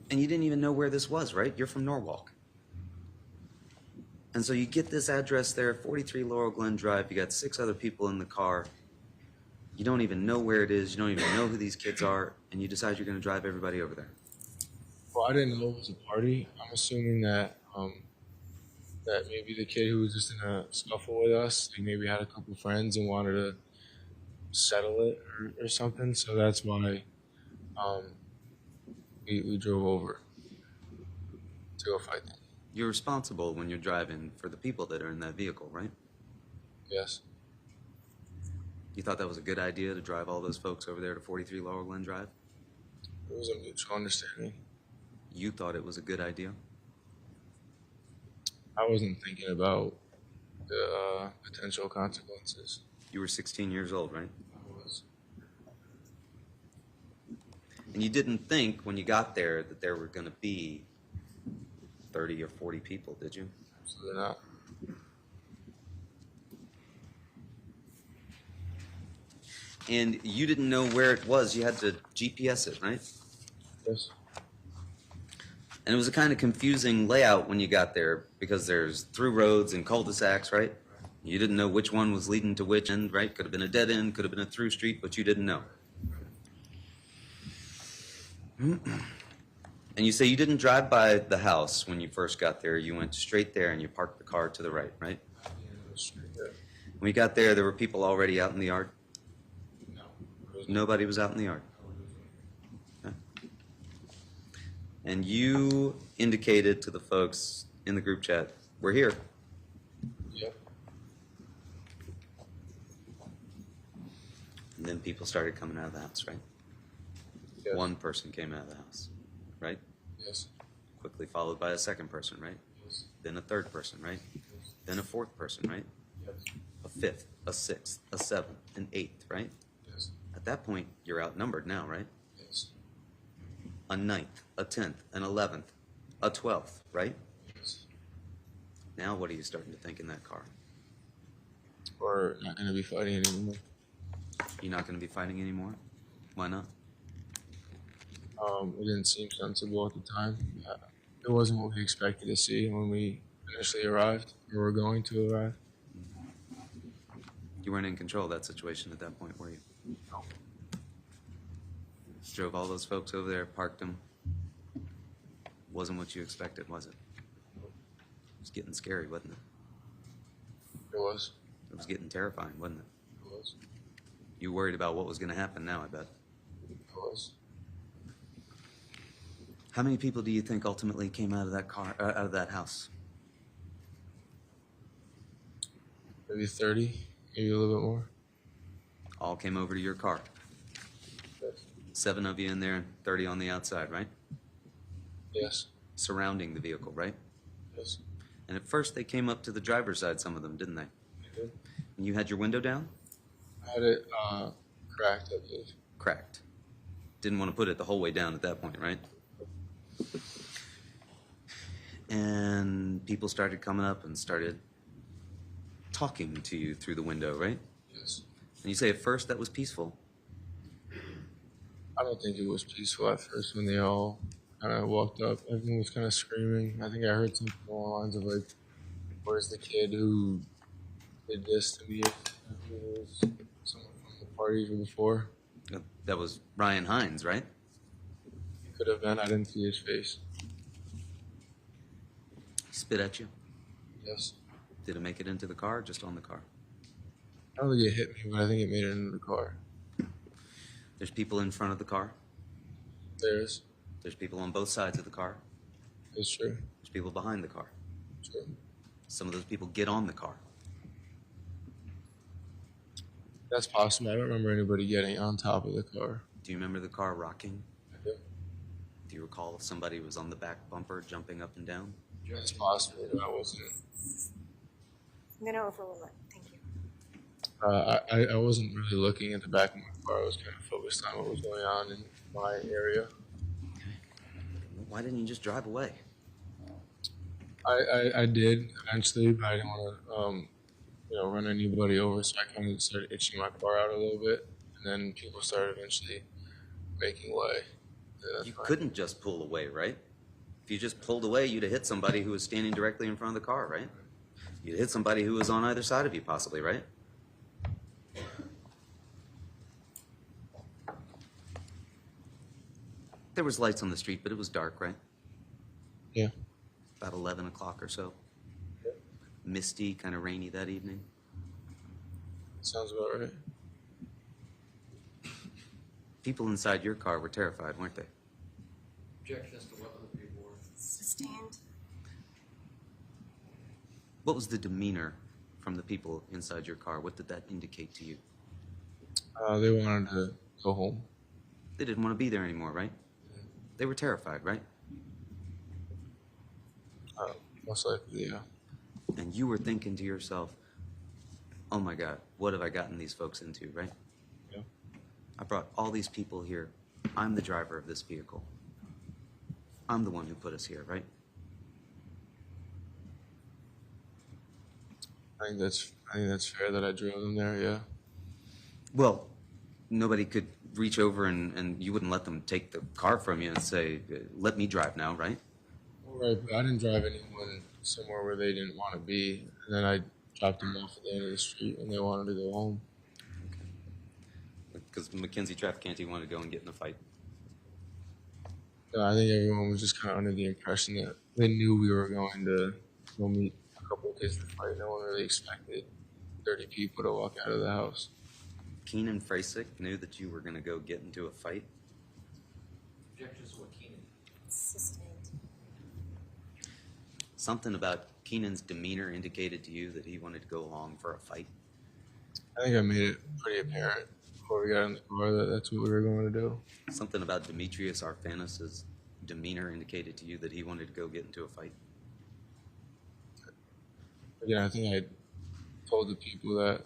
And you didn't even know where this was, right? You're from Norwalk. And so you get this address there, 43 Laurel Glenn Drive. You got 6 other people in the car. You don't even know where it is. You don't even know who these kids are. And you decide you're going to drive everybody over there. Well, I didn't know it was a party. I'm assuming that that maybe the kid who was just in a scuffle with us, he maybe had a couple friends and wanted to settle it or something. So that's why we drove over to go fight them. You're responsible when you're driving for the people that are in that vehicle, right? Yes. You thought that was a good idea to drive all those folks over there to 43 Laurel Glenn Drive? It was a mutual understanding. You thought it was a good idea? I wasn't thinking about the potential consequences. You were 16 years old, right? I was. And you didn't think when you got there that there were going to be 30 or 40 people, did you? Absolutely not. And you didn't know where it was. You had to GPS it, right? Yes. And it was a kind of confusing layout when you got there because there's through roads and cul-de-sacs, right? You didn't know which one was leading to which end, right? Could have been a dead end, could have been a through street, but you didn't know. And you say you didn't drive by the house when you first got there. You went straight there and you parked the car to the right, right? When you got there, there were people already out in the yard? No. Nobody was out in the yard. Okay. And you indicated to the folks in the group chat, we're here. Yep. And then people started coming out of the house, right? Yes. One person came out of the house, right? Yes. Quickly followed by a second person, right? Yes. Then a third person, right? Yes. Then a fourth person, right? Yes. A fifth, a sixth, a seventh, an eighth, right? Yes. At that point, you're outnumbered now, right? Yes. A ninth, a 10th, an 11th, a 12th, right? Yes. Now what are you starting to think in that car? We're not going to be fighting anymore. You're not going to be fighting anymore? Why not? It didn't seem sensible at the time. It wasn't what we expected to see when we initially arrived, or were going to arrive. You weren't in control of that situation at that point, were you? No. Drove all those folks over there, parked them. Wasn't what you expected, was it? It was getting scary, wasn't it? It was. It was getting terrifying, wasn't it? It was. You worried about what was going to happen now, I bet. It was. How many people do you think ultimately came out of that car, out of that house? Maybe 30, maybe a little bit more. All came over to your car. Yes. 7 of you in there and 30 on the outside, right? Yes. Surrounding the vehicle, right? Yes. And at first they came up to the driver's side, some of them, didn't they? I did. And you had your window down? I had it cracked, I believe. Cracked. Didn't want to put it the whole way down at that point, right? And people started coming up and started talking to you through the window, right? Yes. And you say at first that was peaceful. I don't think it was peaceful at first when they all kind of walked up. Everyone was kind of screaming. I think I heard something along the lines of like, "Where's the kid who did this to me?" If it was someone from the party even before. That was Ryan Heinz, right? It could have been. I didn't see his face. He spit at you. Yes. Did it make it into the car or just on the car? I don't think it hit me, but I think it made it into the car. There's people in front of the car. There's People on both sides of the car. It's true. There's people behind the car. True. Some of those people get on the car. That's possible. I don't remember anybody getting on top of the car. Do you remember the car rocking? I do. Do you recall if somebody was on the back bumper jumping up and down? It's possible, but I wasn't. I'm gonna overrule it. Thank you. I wasn't really looking at the back of my car. I was kind of focused on what was going on in my area. Why didn't you just drive away? I did eventually, but I didn't want to, run anybody over. So I kind of started itching my car out a little bit, and then people started eventually making way. Yeah, You couldn't just pull away, right? If you just pulled away, you'd have hit somebody who was standing directly in front of the car, right? You'd hit somebody who was on either side of you, possibly, right? There was lights on the street, but it was dark, right? Yeah. About 11 o'clock or so. Misty, kind of rainy that evening. Sounds about right. People inside your car were terrified, weren't they? Objection as to what other people were. Sustained. What was the demeanor from the people inside your car? What did that indicate to you? They wanted to go home. They didn't want to be there anymore, right? They were terrified, right? Most likely, yeah. And you were thinking to yourself, oh my God, what have I gotten these folks into, right? Yeah. I brought all these people here. I'm the driver of this vehicle. I'm the one who put us here, right? I think that's fair that I drove them there. Yeah. Well, nobody could reach over and you wouldn't let them take the car from you and say, let me drive now, right? Right, but I didn't drive anyone somewhere where they didn't want to be, and then I dropped them off at the end of the street, and they wanted to go home. Because Mackenzie Traficante wanted to go and get in a fight. I think everyone was just kind of under the impression that they knew we were going to go meet a couple of kids to fight. No one really expected 30 people to walk out of the house. Keenan Frasick knew that you were going to go get into a fight. Objection as to what Keenan. Sustained. Something about Keenan's demeanor indicated to you that he wanted to go along for a fight. I think I made it pretty apparent before we got in the car that that's what we were going to do. Something about Demetrius Arphanis' demeanor indicated to you that he wanted to go get into a fight. Again, I think I told the people that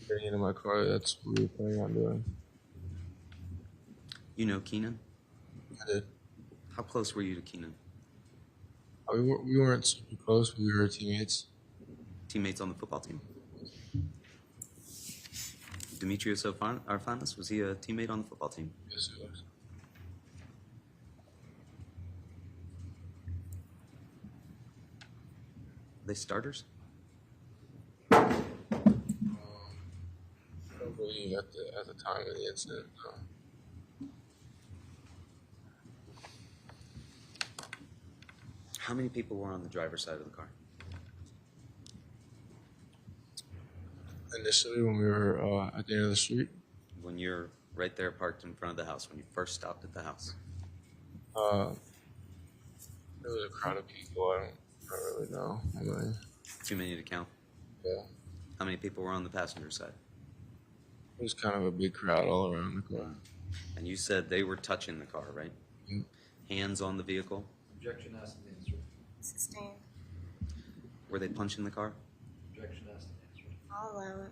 getting into my car, that's what we were planning on doing. You know Keenan? I did. How close were you to Keenan? We weren't super close, but we were teammates. Teammates on the football team. Demetrius Arphanis, was he a teammate on the football team? Yes, it was. Are they starters? I don't believe at the time of the incident, no. How many people were on the driver's side of the car? Initially, when we were at the end of the street, When you're right there parked in front of the house, when you first stopped at the house? there was a crowd of people. I don't really know how many. Too many to count. Yeah, How many people were on the passenger side? it was kind of a big crowd all around the car. And you said they were touching the car, right? Yeah. Hands on the vehicle? Objection as to the answer. Sustained. Were they punching the car? Objection as to the answer. I'll allow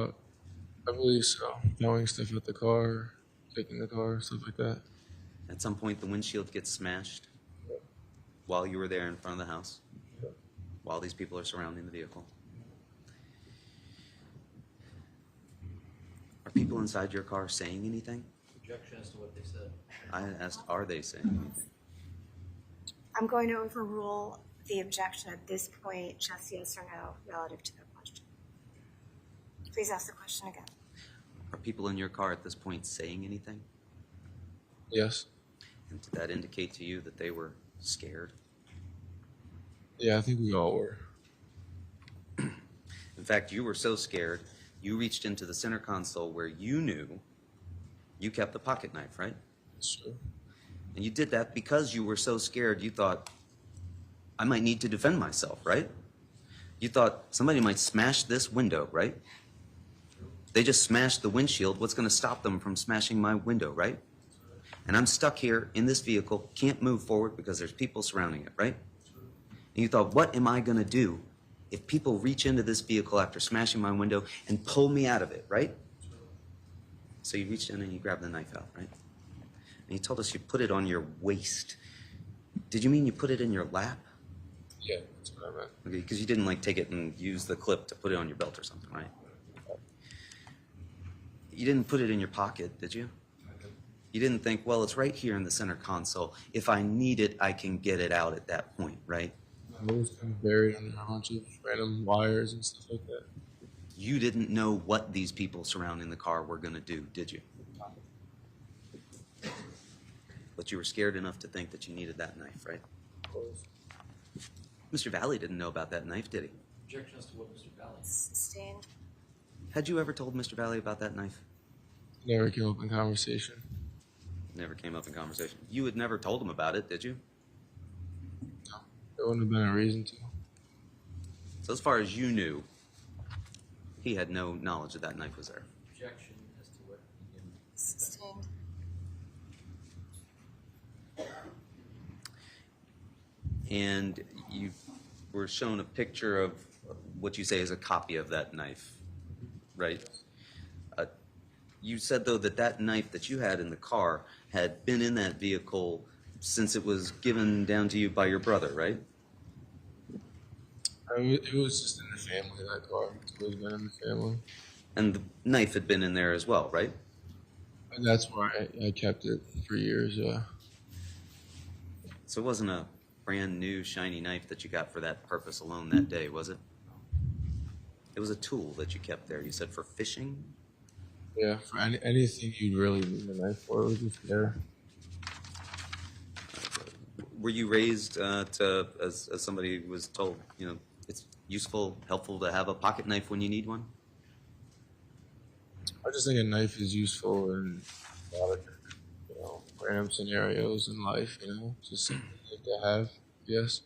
it. I believe so. Throwing stuff at the car, kicking the car, stuff like that. At some point, the windshield gets smashed while you were there in front of the house, while these people are surrounding the vehicle. Are people inside your car saying anything? Objection as to what they said. I asked, are they saying anything? I'm going to overrule the objection at this point, just yes or no, relative to the question. Please ask the question again. Are people in your car at this point saying anything? Yes. And did that indicate to you that they were scared? Yeah, I think we all were. In fact, you were so scared, you reached into the center console where you knew you kept the pocket knife, right? That's true. And you did that because you were so scared, you thought, I might need to defend myself, right? You thought somebody might smash this window, right? They just smashed the windshield. What's going to stop them from smashing my window, right? And I'm stuck here in this vehicle, can't move forward because there's people surrounding it, right? And you thought, what am I going to do if people reach into this vehicle after smashing my window and pull me out of it, right? So you reached in and you grabbed the knife out, right? And you told us you put it on your waist. Did you mean you put it in your lap? Yeah, that's what I meant. Okay, because you didn't like take it and use the clip to put it on your belt or something, right? You didn't put it in your pocket, did you? You didn't think, well, it's right here in the center console. If I need it, I can get it out at that point, right? I was kind of buried under a bunch of random wires and stuff like that. You didn't know what these people surrounding the car were going to do, did you? But you were scared enough to think that you needed that knife, right? Of course. Mr. Valley didn't know about that knife, did he? Objection as to what Mr. Valley. Sustained. Had you ever told Mr. Valley about that knife? Never came up in conversation. Never came up in conversation. You had never told him about it, did you? No. There wouldn't have been a reason to. So as far as you knew, he had no knowledge that that knife was there. Objection as to what he knew. Sustained. And you were shown a picture of what you say is a copy of that knife, right? You said, though, that that knife that you had in the car had been in that vehicle since it was given down to you by your brother, right? It was just in the family, that car. It's always been in the family. And the knife had been in there as well, right? And that's why I kept it for years, yeah. So it wasn't a brand new shiny knife that you got for that purpose alone that day, was it? It was a tool that you kept there. You said for fishing? Yeah, for anything you'd really need a knife for, it was just there. Were you raised as somebody was told, you know, it's useful, helpful to have a pocket knife when you need one? I just think a knife is useful in a lot of, random scenarios in life, just something to have, yes.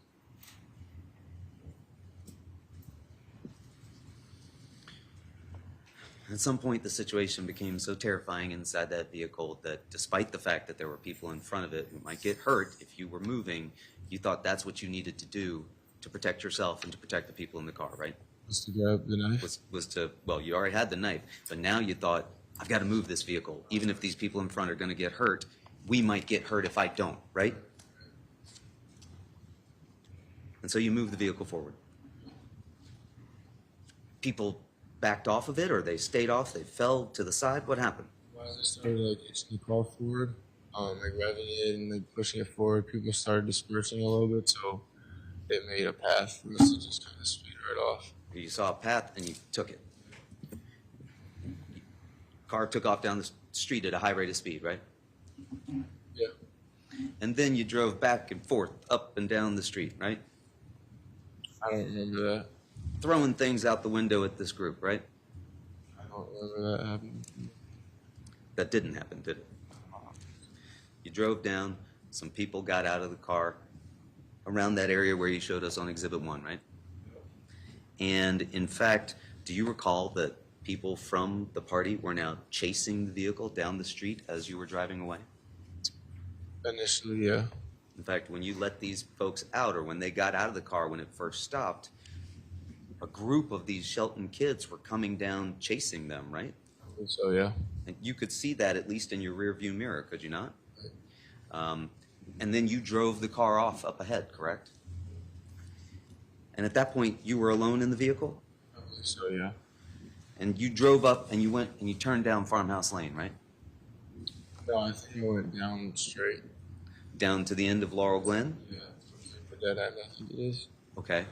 At some point, the situation became so terrifying inside that vehicle that despite the fact that there were people in front of it who might get hurt if you were moving, you thought that's what you needed to do to protect yourself and to protect the people in the car, right? Was to grab the knife. Was to, well, you already had the knife, but now you thought, I've got to move this vehicle. Even if these people in front are going to get hurt, we might get hurt if I don't, right? And so you move the vehicle forward. People backed off of it, or they stayed off, they fell to the side? What happened? When I started itching the car forward, revving it and pushing it forward, people started dispersing a little bit, so it made a path for us to just kind of speed right off. You saw a path and you took it. Car took off down the street at a high rate of speed, right? Yeah. And then you drove back and forth, up and down the street, right? I don't remember that. Throwing things out the window at this group, right? I don't remember that happening. That didn't happen, did it? You drove down, some people got out of the car around that area where you showed us on Exhibit 1, right? And in fact, do you recall that people from the party were now chasing the vehicle down the street as you were driving away? Initially, yeah. In fact, when you let these folks out, or when they got out of the car when it first stopped, a group of these Shelton kids were coming down chasing them, right? I think so, yeah. And you could see that at least in your rear view mirror, could you not? And then you drove the car off up ahead, correct? And at that point, you were alone in the vehicle? I believe so, yeah. And you drove up and you went and you turned down Farmhouse Lane, right? No, I think he went down straight. Down to the end of Laurel Glen? Yeah. The dead end, I think it is. Okay.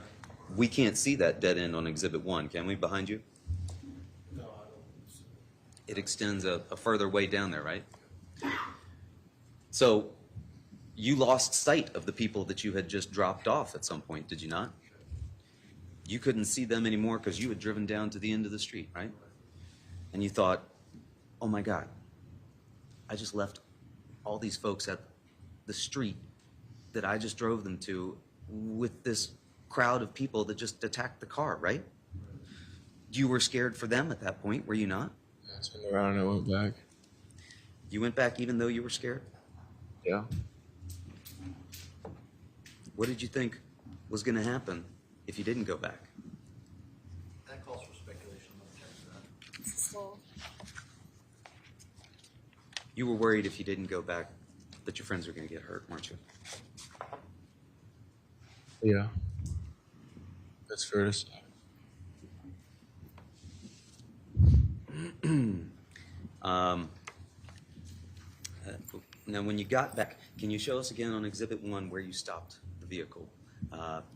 We can't see that dead end on Exhibit 1, can we, behind you? No, I don't think so. It extends a further way down there, right? So you lost sight of the people that you had just dropped off at some point, did you not? You couldn't see them anymore because you had driven down to the end of the street, right? And you thought, oh my God, I just left all these folks at the street that I just drove them to with this crowd of people that just attacked the car, right? You were scared for them at that point, were you not? Yeah, I turned around and I went back. You went back even though you were scared? Yeah. What did you think was going to happen if you didn't go back? That calls for speculation. Let me check that. So, You were worried if you didn't go back that your friends were going to get hurt, weren't you? Yeah. That's fair to say. Now, when you got back, can you show us again on Exhibit 1 where you stopped the vehicle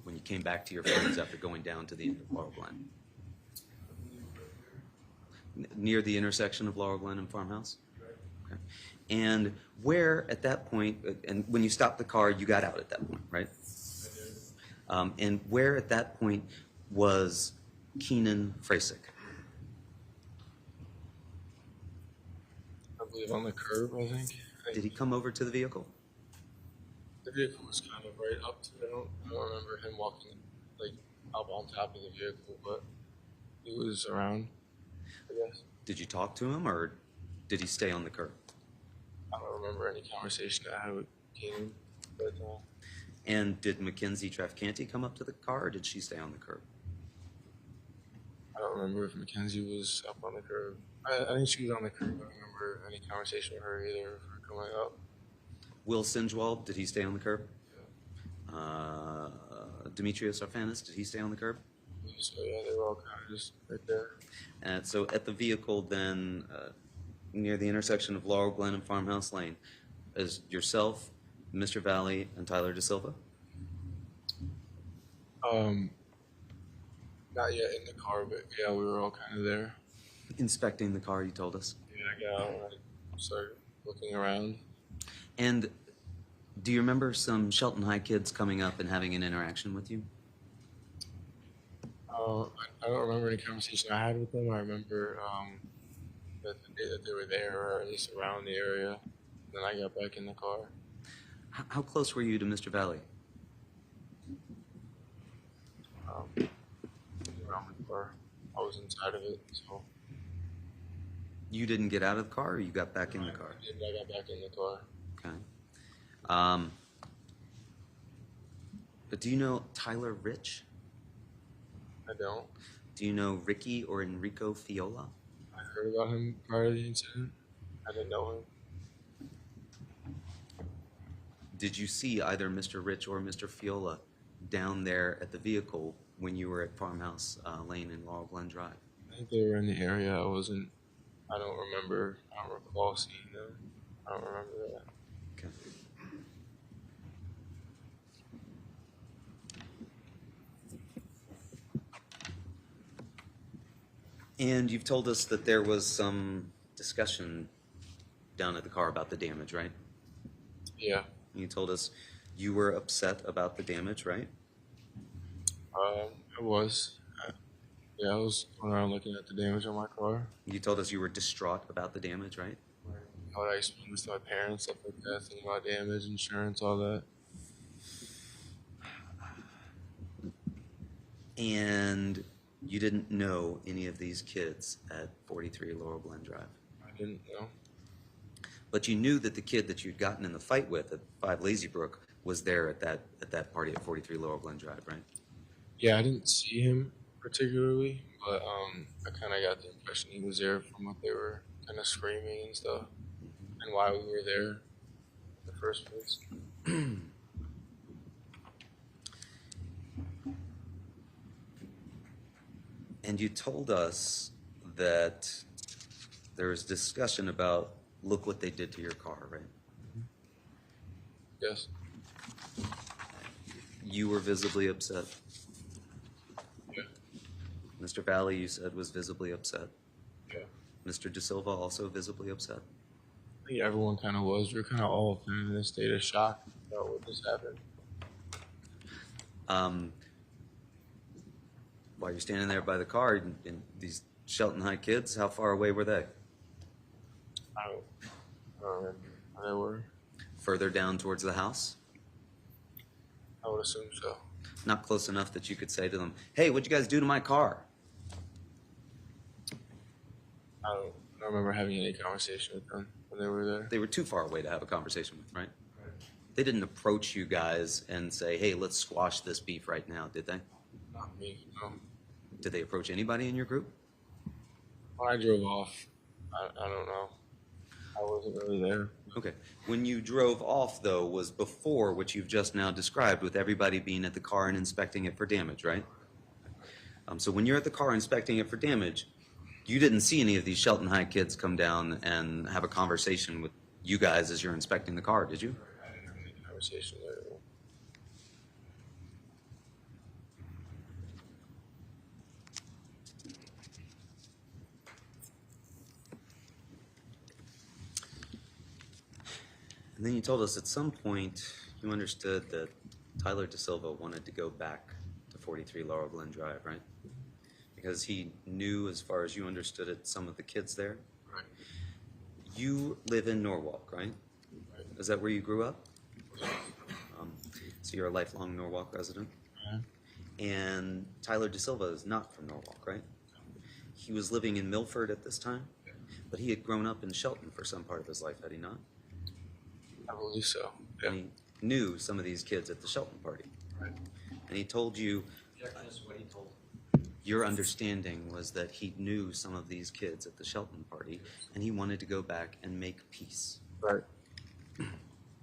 when you came back to your friends after going down to the end of Laurel Glen? Near the intersection of Laurel Glen and Farmhouse? Okay. And where at that point, and when you stopped the car, you got out at that point, right? And where at that point was Keenan Frasick? I believe on the curb, I think. Did he come over to the vehicle? The vehicle was kind of right up to it. I don't remember him walking like up on top of the vehicle, but he was around, I guess. Did you talk to him, or did he stay on the curb? I don't remember any conversation I had with Keenan, but And did Mackenzie Trafcanti come up to the car, or did she stay on the curb? I don't remember if Mackenzie was up on the curb. I think she was on the curb. I don't remember any conversation with her either, of her coming up. Will Sinjwald, did he stay on the curb? Demetrius Arfanis, did he stay on the curb? So yeah, they were all kind of just right there. And so at the vehicle then, near the intersection of Laurel Glen and Farmhouse Lane, is yourself, Mr. Valle, and Tyler DeSilva? Not yet in the car, but yeah, we were all kind of there. Inspecting the car, you told us. Yeah, I got out and I started looking around. And do you remember some Shelton High kids coming up and having an interaction with you? I don't remember any conversation I had with them. I remember that they were there, or at least around the area. Then I got back in the car. How close were you to Mr. Valle? Around the car. I was inside of it, so. You didn't get out of the car, or you got back in the car? I got back in the car. Okay. But do you know Tyler Rich? I don't. Do you know Ricky or Enrico Fiola? I heard about him prior to the incident. I didn't know him. Did you see either Mr. Rich or Mr. Fiola down there at the vehicle when you were at Farmhouse Lane and Laurel Glen Drive? I think they were in the area. I don't remember. I don't recall seeing them. I don't remember that. Okay. And you've told us that there was some discussion down at the car about the damage, right? Yeah. You told us you were upset about the damage, right? I was. Yeah, I was going around looking at the damage on my car. You told us you were distraught about the damage, right? How would I explain this to my parents, stuff like that, thinking about damage, insurance, all that. And you didn't know any of these kids at 43 Laurel Glen Drive. I didn't know. But you knew that the kid that you'd gotten in the fight with at 5 Lazy Brook was there at that party at 43 Laurel Glen Drive, right? Yeah, I didn't see him particularly, but I kind of got the impression he was there from what they were kind of screaming and stuff, and why we were there in the first place. And you told us that there was discussion about look what they did to your car, right? Yes. You were visibly upset. Yeah. Mr. Valle, you said, was visibly upset. Yeah. Mr. DeSilva also visibly upset. I think everyone kind of was. We were kind of all kind of in a state of shock about what just happened. While you're standing there by the car, and these Shelton High kids, how far away were they? I don't remember where they were. Further down towards the house? I would assume so. Not close enough that you could say to them, hey, what'd you guys do to my car? I don't remember having any conversation with them when they were there. They were too far away to have a conversation with, right? They didn't approach you guys and say, hey, let's squash this beef right now, did they? Not me, no. Did they approach anybody in your group? When I drove off, I don't know. I wasn't really there. Okay. When you drove off, though, was before what you've just now described, with everybody being at the car and inspecting it for damage, right? So when you're at the car inspecting it for damage, you didn't see any of these Shelton High kids come down and have a conversation with you guys as you're inspecting the car, did you? I didn't have any conversation there. And then you told us at some point you understood that Tyler DeSilva wanted to go back to 43 Laurel Glenn Drive, right? Because he knew, as far as you understood it, some of the kids there. Right. You live in Norwalk, right? Right. Is that where you grew up? So you're a lifelong Norwalk resident? Yeah. And Tyler DeSilva is not from Norwalk, right? He was living in Milford at this time, but he had grown up in Shelton for some part of his life, had he not? I believe so. Yeah. And he knew some of these kids at the Shelton party. Right. And he told you, Jack, that's what he told. your understanding was that he knew some of these kids at the Shelton party, and he wanted to go back and make peace. Right.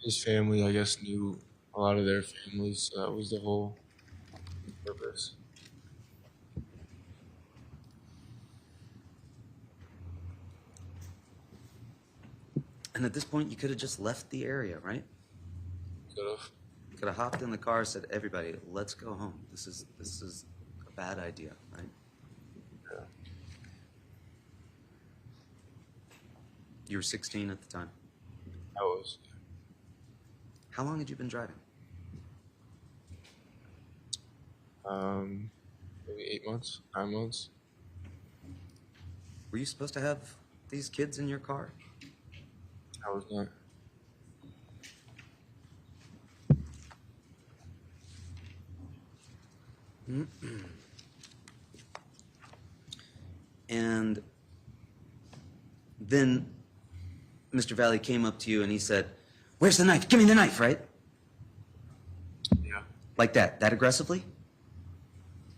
His family, I guess, knew a lot of their families. So that was the whole purpose. And at this point, you could have just left the area, right? Could have. Could have hopped in the car, said, everybody, let's go home. This is a bad idea, right? Yeah. You were 16 at the time. I was. How long had you been driving? Maybe 8 months, 9 months. Were you supposed to have these kids in your car? I was not. And then Mr. Valle came up to you and he said, where's the knife? Give me the knife, right? Yeah. Like that aggressively?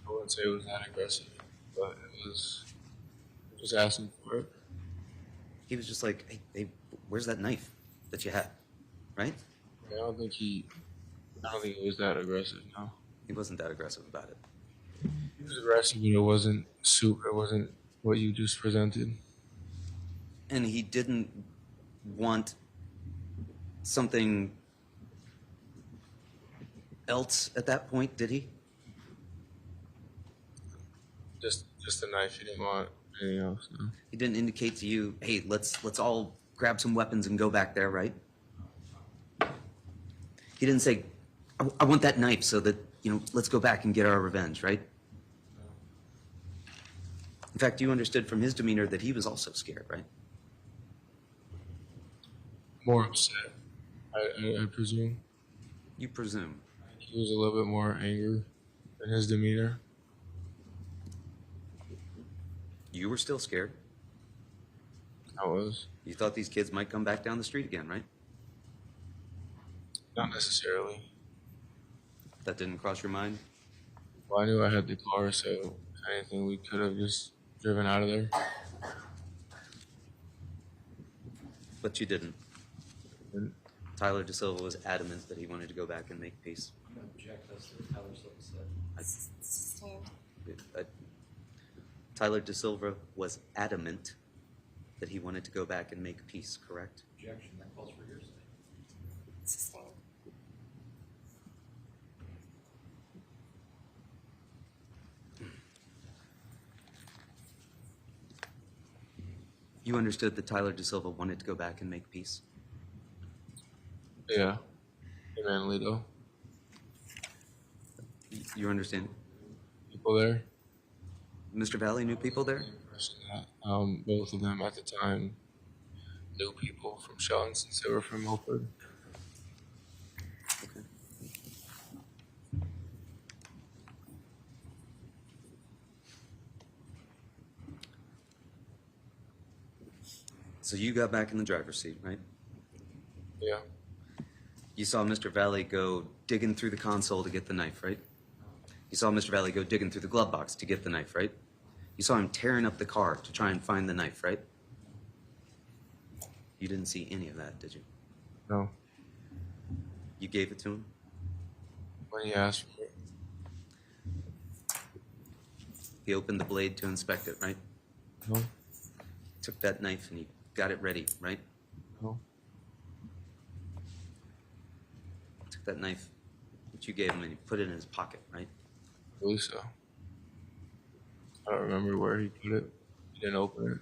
I wouldn't say it was that aggressive, but it was just asking for it. He was just like, hey, where's that knife that you had, right? I don't think it was that aggressive, no. He wasn't that aggressive about it. It was aggressive, but it wasn't it wasn't what you just presented. And he didn't want something else at that point, did he? Just a knife. He didn't want anything else, no. He didn't indicate to you, hey, let's all grab some weapons and go back there, right? He didn't say, I want that knife so that, let's go back and get our revenge, right? In fact, you understood from his demeanor that he was also scared, right? More upset, I presume. You presume. He was a little bit more angry in his demeanor. You were still scared. I was. You thought these kids might come back down the street again, right? Not necessarily. That didn't cross your mind? Well, I knew I had the car, so if anything, we could have just driven out of there. But you didn't. And Tyler DeSilva was adamant that he wanted to go back and make peace. I'm going to object. That's what Tyler said. Sustained. Tyler DeSilva was adamant that he wanted to go back and make peace, correct? Objection, that calls for hearsay. Sustained. You understood that Tyler DeSilva wanted to go back and make peace? Yeah. In Manlito. You understand? People there. Mr. Valley knew people there? Both of them at the time knew people from Sean since they were from Milford. Okay. So you got back in the driver's seat, right? Yeah. You saw Mr. Valley go digging through the console to get the knife, right? You saw Mr. Valley go digging through the glove box to get the knife, right? You saw him tearing up the car to try and find the knife, right? You didn't see any of that, did you? No. You gave it to him? When he asked for it. He opened the blade to inspect it, right? No. Took that knife and he got it ready, right? No. Took that knife that you gave him and he put it in his pocket, right? I believe so. I don't remember where he put it. He didn't open it.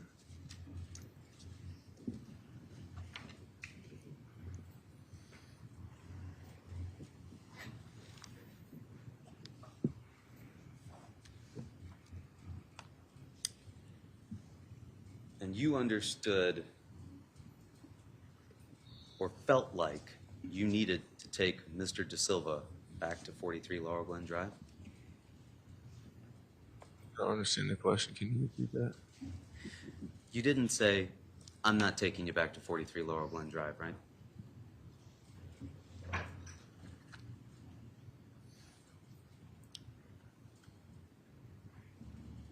And you understood or felt like you needed to take Mr. DeSilva back to 43 Laurel Glenn Drive? I don't understand the question. Can you repeat that? You didn't say, I'm not taking you back to 43 Laurel Glen Drive, right?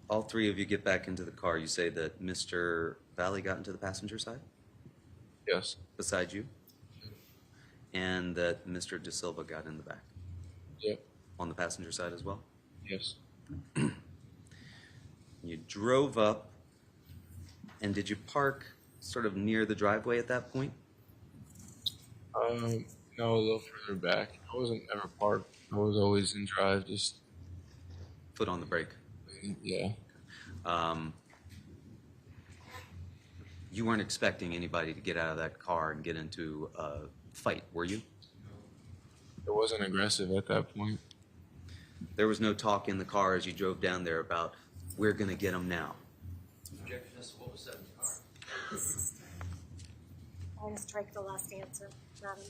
All three of you get back into the car. You say that Mr. Valley got into the passenger side Yes. beside you, and that Mr. DeSilva got in the back Yep. on the passenger side as well. Yes. You drove up, and did you park sort of near the driveway at that point? No, a little further back. I wasn't ever parked. I was always in drive, just, Foot on the brake. yeah. You weren't expecting anybody to get out of that car and get into a fight, were you? It wasn't aggressive at that point. There was no talk in the car as you drove down there about, we're going to get them now. Objection as to what was said in the car. I'm going to strike the last answer, Madam,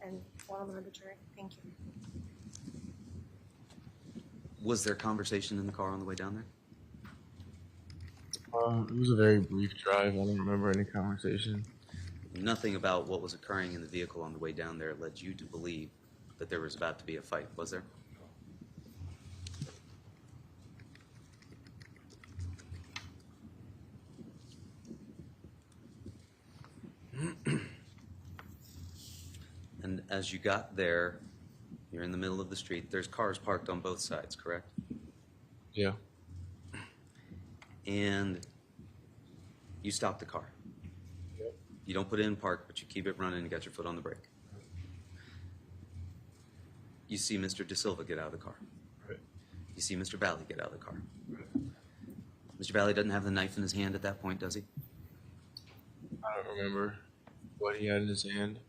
and form arbitrary. Thank you. Was there conversation in the car on the way down there? It was a very brief drive. I don't remember any conversation. Nothing about what was occurring in the vehicle on the way down there led you to believe that there was about to be a fight, was there? And as you got there, you're in the middle of the street. There's cars parked on both sides, correct? Yeah. And you stop the car. Yep. You don't put it in park, but you keep it running and got your foot on the brake. You see Mr. DeSilva get out of the car. Right. You see Mr. Valley get out of the car. Right. Mr. Valley doesn't have the knife in his hand at that point, does he? I don't remember what he had in his hand.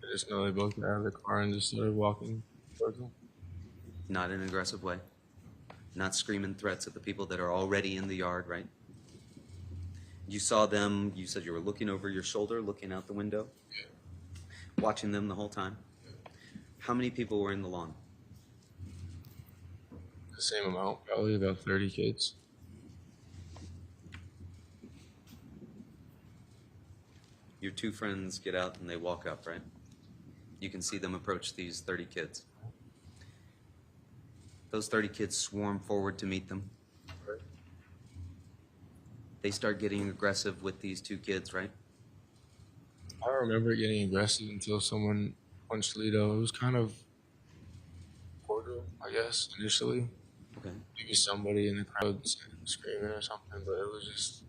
I just know they both got out of the car and just started walking towards him. Not in an aggressive way. Not screaming threats at the people that are already in the yard, right? You saw them, you said you were looking over your shoulder, looking out the window, watching them the whole time. How many people were in the lawn? The same amount, probably about 30 kids. Your two friends get out and they walk up, right? You can see them approach these 30 kids. Those 30 kids swarm forward to meet them. Right. They start getting aggressive with these two kids, right? I don't remember getting aggressive until someone punched Lito. It was kind of cordial, I guess, initially. Okay. Maybe somebody in the crowd screaming or something, but it was just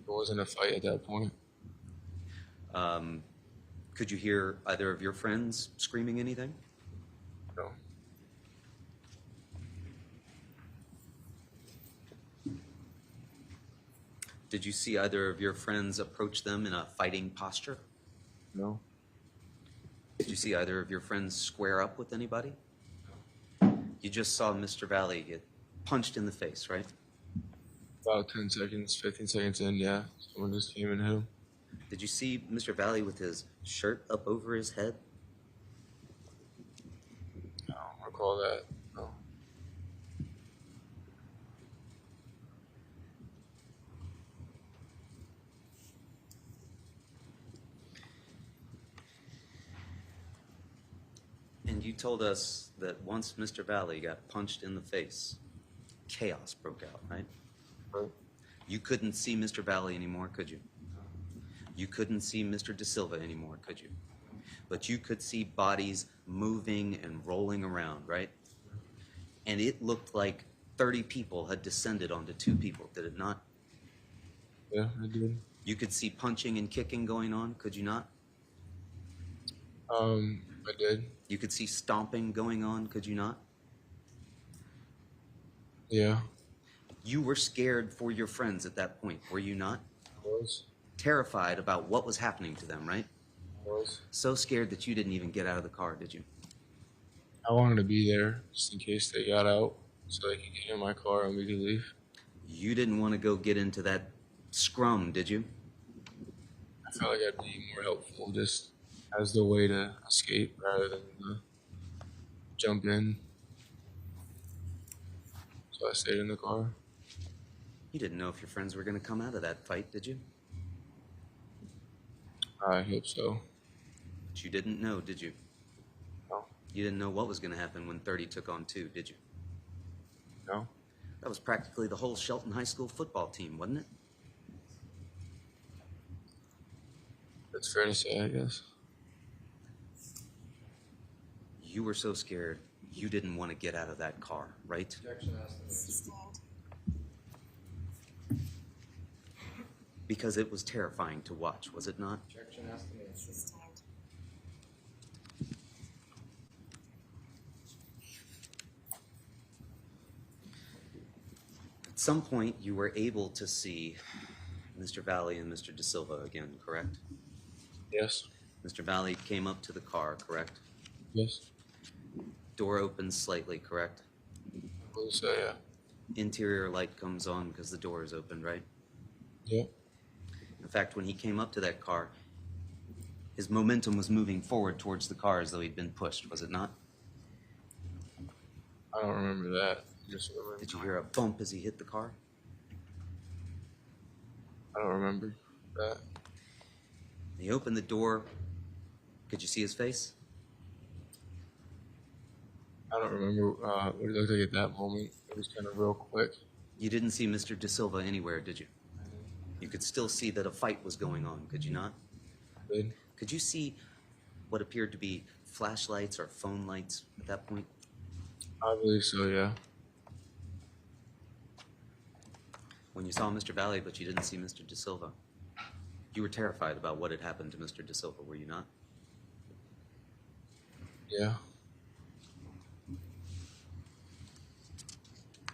wasn't a fight at that point. Could you hear either of your friends screaming anything? No. Did you see either of your friends approach them in a fighting posture? No. Did you see either of your friends square up with anybody? You just saw Mr. Valle get punched in the face, right? About 10 seconds, 15 seconds in, yeah. Someone just came and hit him. Did you see Mr. Valle with his shirt up over his head? I don't recall that. No. And you told us that once Mr. Valle got punched in the face, chaos broke out, right? Right. You couldn't see Mr. Valle anymore, could you? You couldn't see Mr. Desilva anymore, could you? But you could see bodies moving and rolling around, right? And it looked like 30 people had descended onto 2 people, did it not? Yeah, I did. You could see punching and kicking going on, could you not? I did. You could see stomping going on, could you not? Yeah. You were scared for your friends at that point, were you not? I was. Terrified about what was happening to them, right? I was. So scared that you didn't even get out of the car, did you? I wanted to be there just in case they got out so they could get in my car and we could leave. You didn't want to go get into that scrum, did you? I felt like I'd be more helpful just as the way to escape rather than jump in. So I stayed in the car. You didn't know if your friends were going to come out of that fight, did you? I hope so. But you didn't know, did you? No. You didn't know what was going to happen when 30 took on 2, did you? No. That was practically the whole Shelton High School football team, wasn't it? That's fair to say, I guess. You were so scared, you didn't want to get out of that car, right? Sustained. Because it was terrifying to watch, was it not? Sustained. At some point, you were able to see Mr. Valle and Mr. Desilva again, correct? Yes. Mr. Valle came up to the car, correct? Yes. Door opens slightly, correct? I believe so, yeah. Interior light comes on because the door is open, right? Yep. In fact, when he came up to that car, his momentum was moving forward towards the car as though he'd been pushed, was it not? I don't remember that. Just remember. Did you hear a bump as he hit the car? I don't remember that. He opened the door. Could you see his face? I don't remember what it looked like at that moment. It was kind of real quick. You didn't see Mr. Desilva anywhere, did you? You could still see that a fight was going on, could you not? I did. Could you see what appeared to be flashlights or phone lights at that point? I believe so, yeah. When you saw Mr. Valle, but you didn't see Mr. Desilva, you were terrified about what had happened to Mr. Desilva, were you not? Yeah.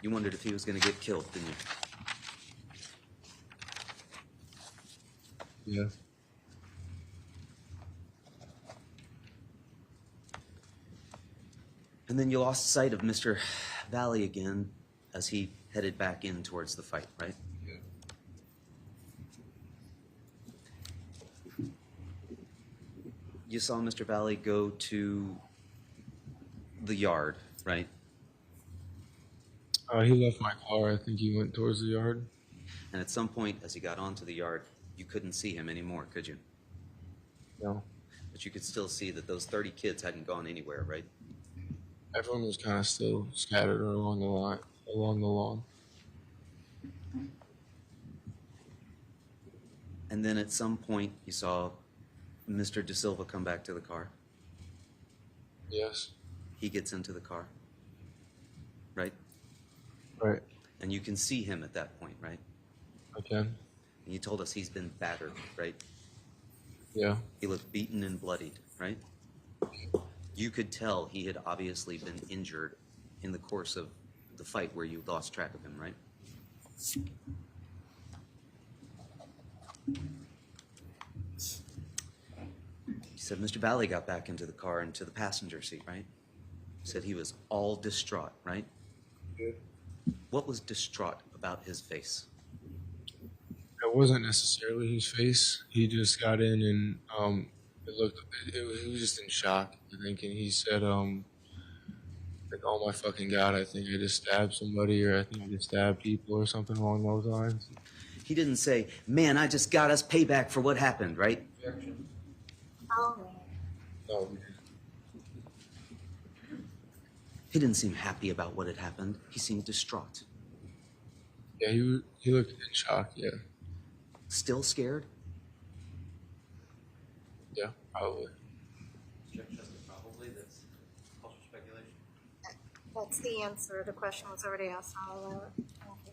You wondered if he was going to get killed, didn't you? Yeah. And then you lost sight of Mr. Valle again as he headed back in towards the fight, right? Yeah. You saw Mr. Valle go to the yard, right? He left my car. I think he went towards the yard. And at some point, as he got onto the yard, you couldn't see him anymore, could you? No. But you could still see that those 30 kids hadn't gone anywhere, right? Everyone was kind of still scattered along the line, along the lawn. And then at some point, you saw Mr. Desilva come back to the car. Yes. He gets into the car, right? Right. And you can see him at that point, right? I can. And you told us he's been battered, right? Yeah. He looked beaten and bloodied, right? You could tell he had obviously been injured in the course of the fight where you lost track of him, right? You said Mr. Valle got back into the car, into the passenger seat, right? You said he was all distraught, right? Yeah. What was distraught about his face? It wasn't necessarily his face. He just got in and he was just in shock, I think, and he said, like, oh my fucking God, I think I just stabbed somebody, or I think I just stabbed people, or something along those lines. He didn't say, man, I just got us payback for what happened, right? Objection. Oh, No, He didn't seem happy about what had happened. He seemed distraught. yeah, he looked in shock, yeah. Still scared? Yeah, probably. Objection to probably, that's calls for speculation. that's the answer. The question was already asked. I'll allow it. Thank you.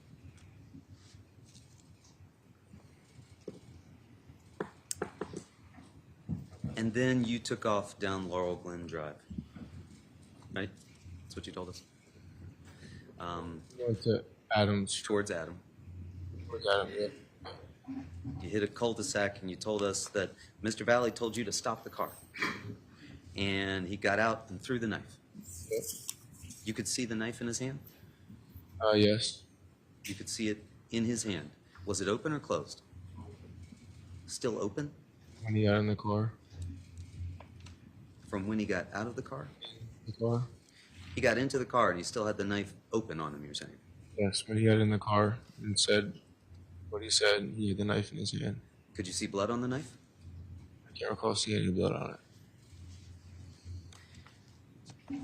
And then you took off down Laurel Glenn Drive, right? That's what you told us. He went to Adams, Towards Adam. yeah. You hit a cul-de-sac and you told us that Mr. Valle told you to stop the car. And he got out and threw the knife. Yep. You could see the knife in his hand? Yes. You could see it in his hand. Was it open or closed? Still open? When he got in the car. From when he got out of the car? The car? He got into the car and he still had the knife open on him, you're saying? Yes, when he got in the car and said what he said, he had the knife in his hand. Could you see blood on the knife? I can't recall seeing any blood on it.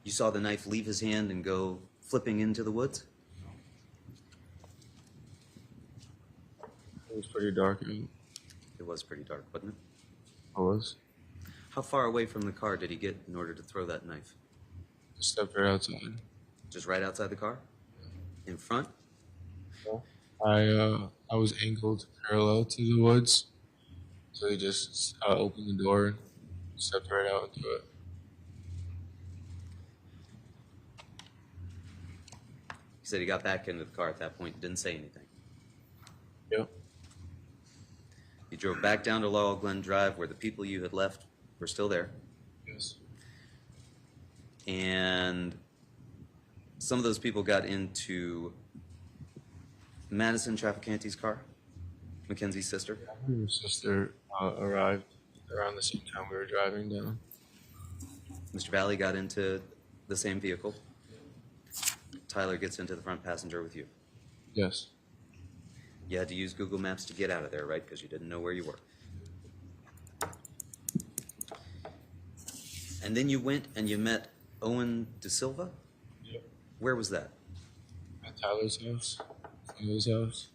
You saw the knife leave his hand and go flipping into the woods? It was pretty dark. It was pretty dark, wasn't it? I was. How far away from the car did he get in order to throw that knife? Just stepped right outside. Just right outside the car? In front? I was angled parallel to the woods, so he just opened the door and stepped right out into it. He said he got back into the car at that point and didn't say anything. Yep. You drove back down to Laurel Glen Drive where the people you had left were still there. Yes. And some of those people got into Madison Traficante's car, Mackenzie's sister. Her sister arrived around the same time we were driving down. Mr. Valle got into the same vehicle. Tyler gets into the front passenger with you. Yes. You had to use Google Maps to get out of there, right? Because you didn't know where you were. And then you went and you met Owen DeSilva? Yep. Where was that? At Tyler's house. Tyler's house.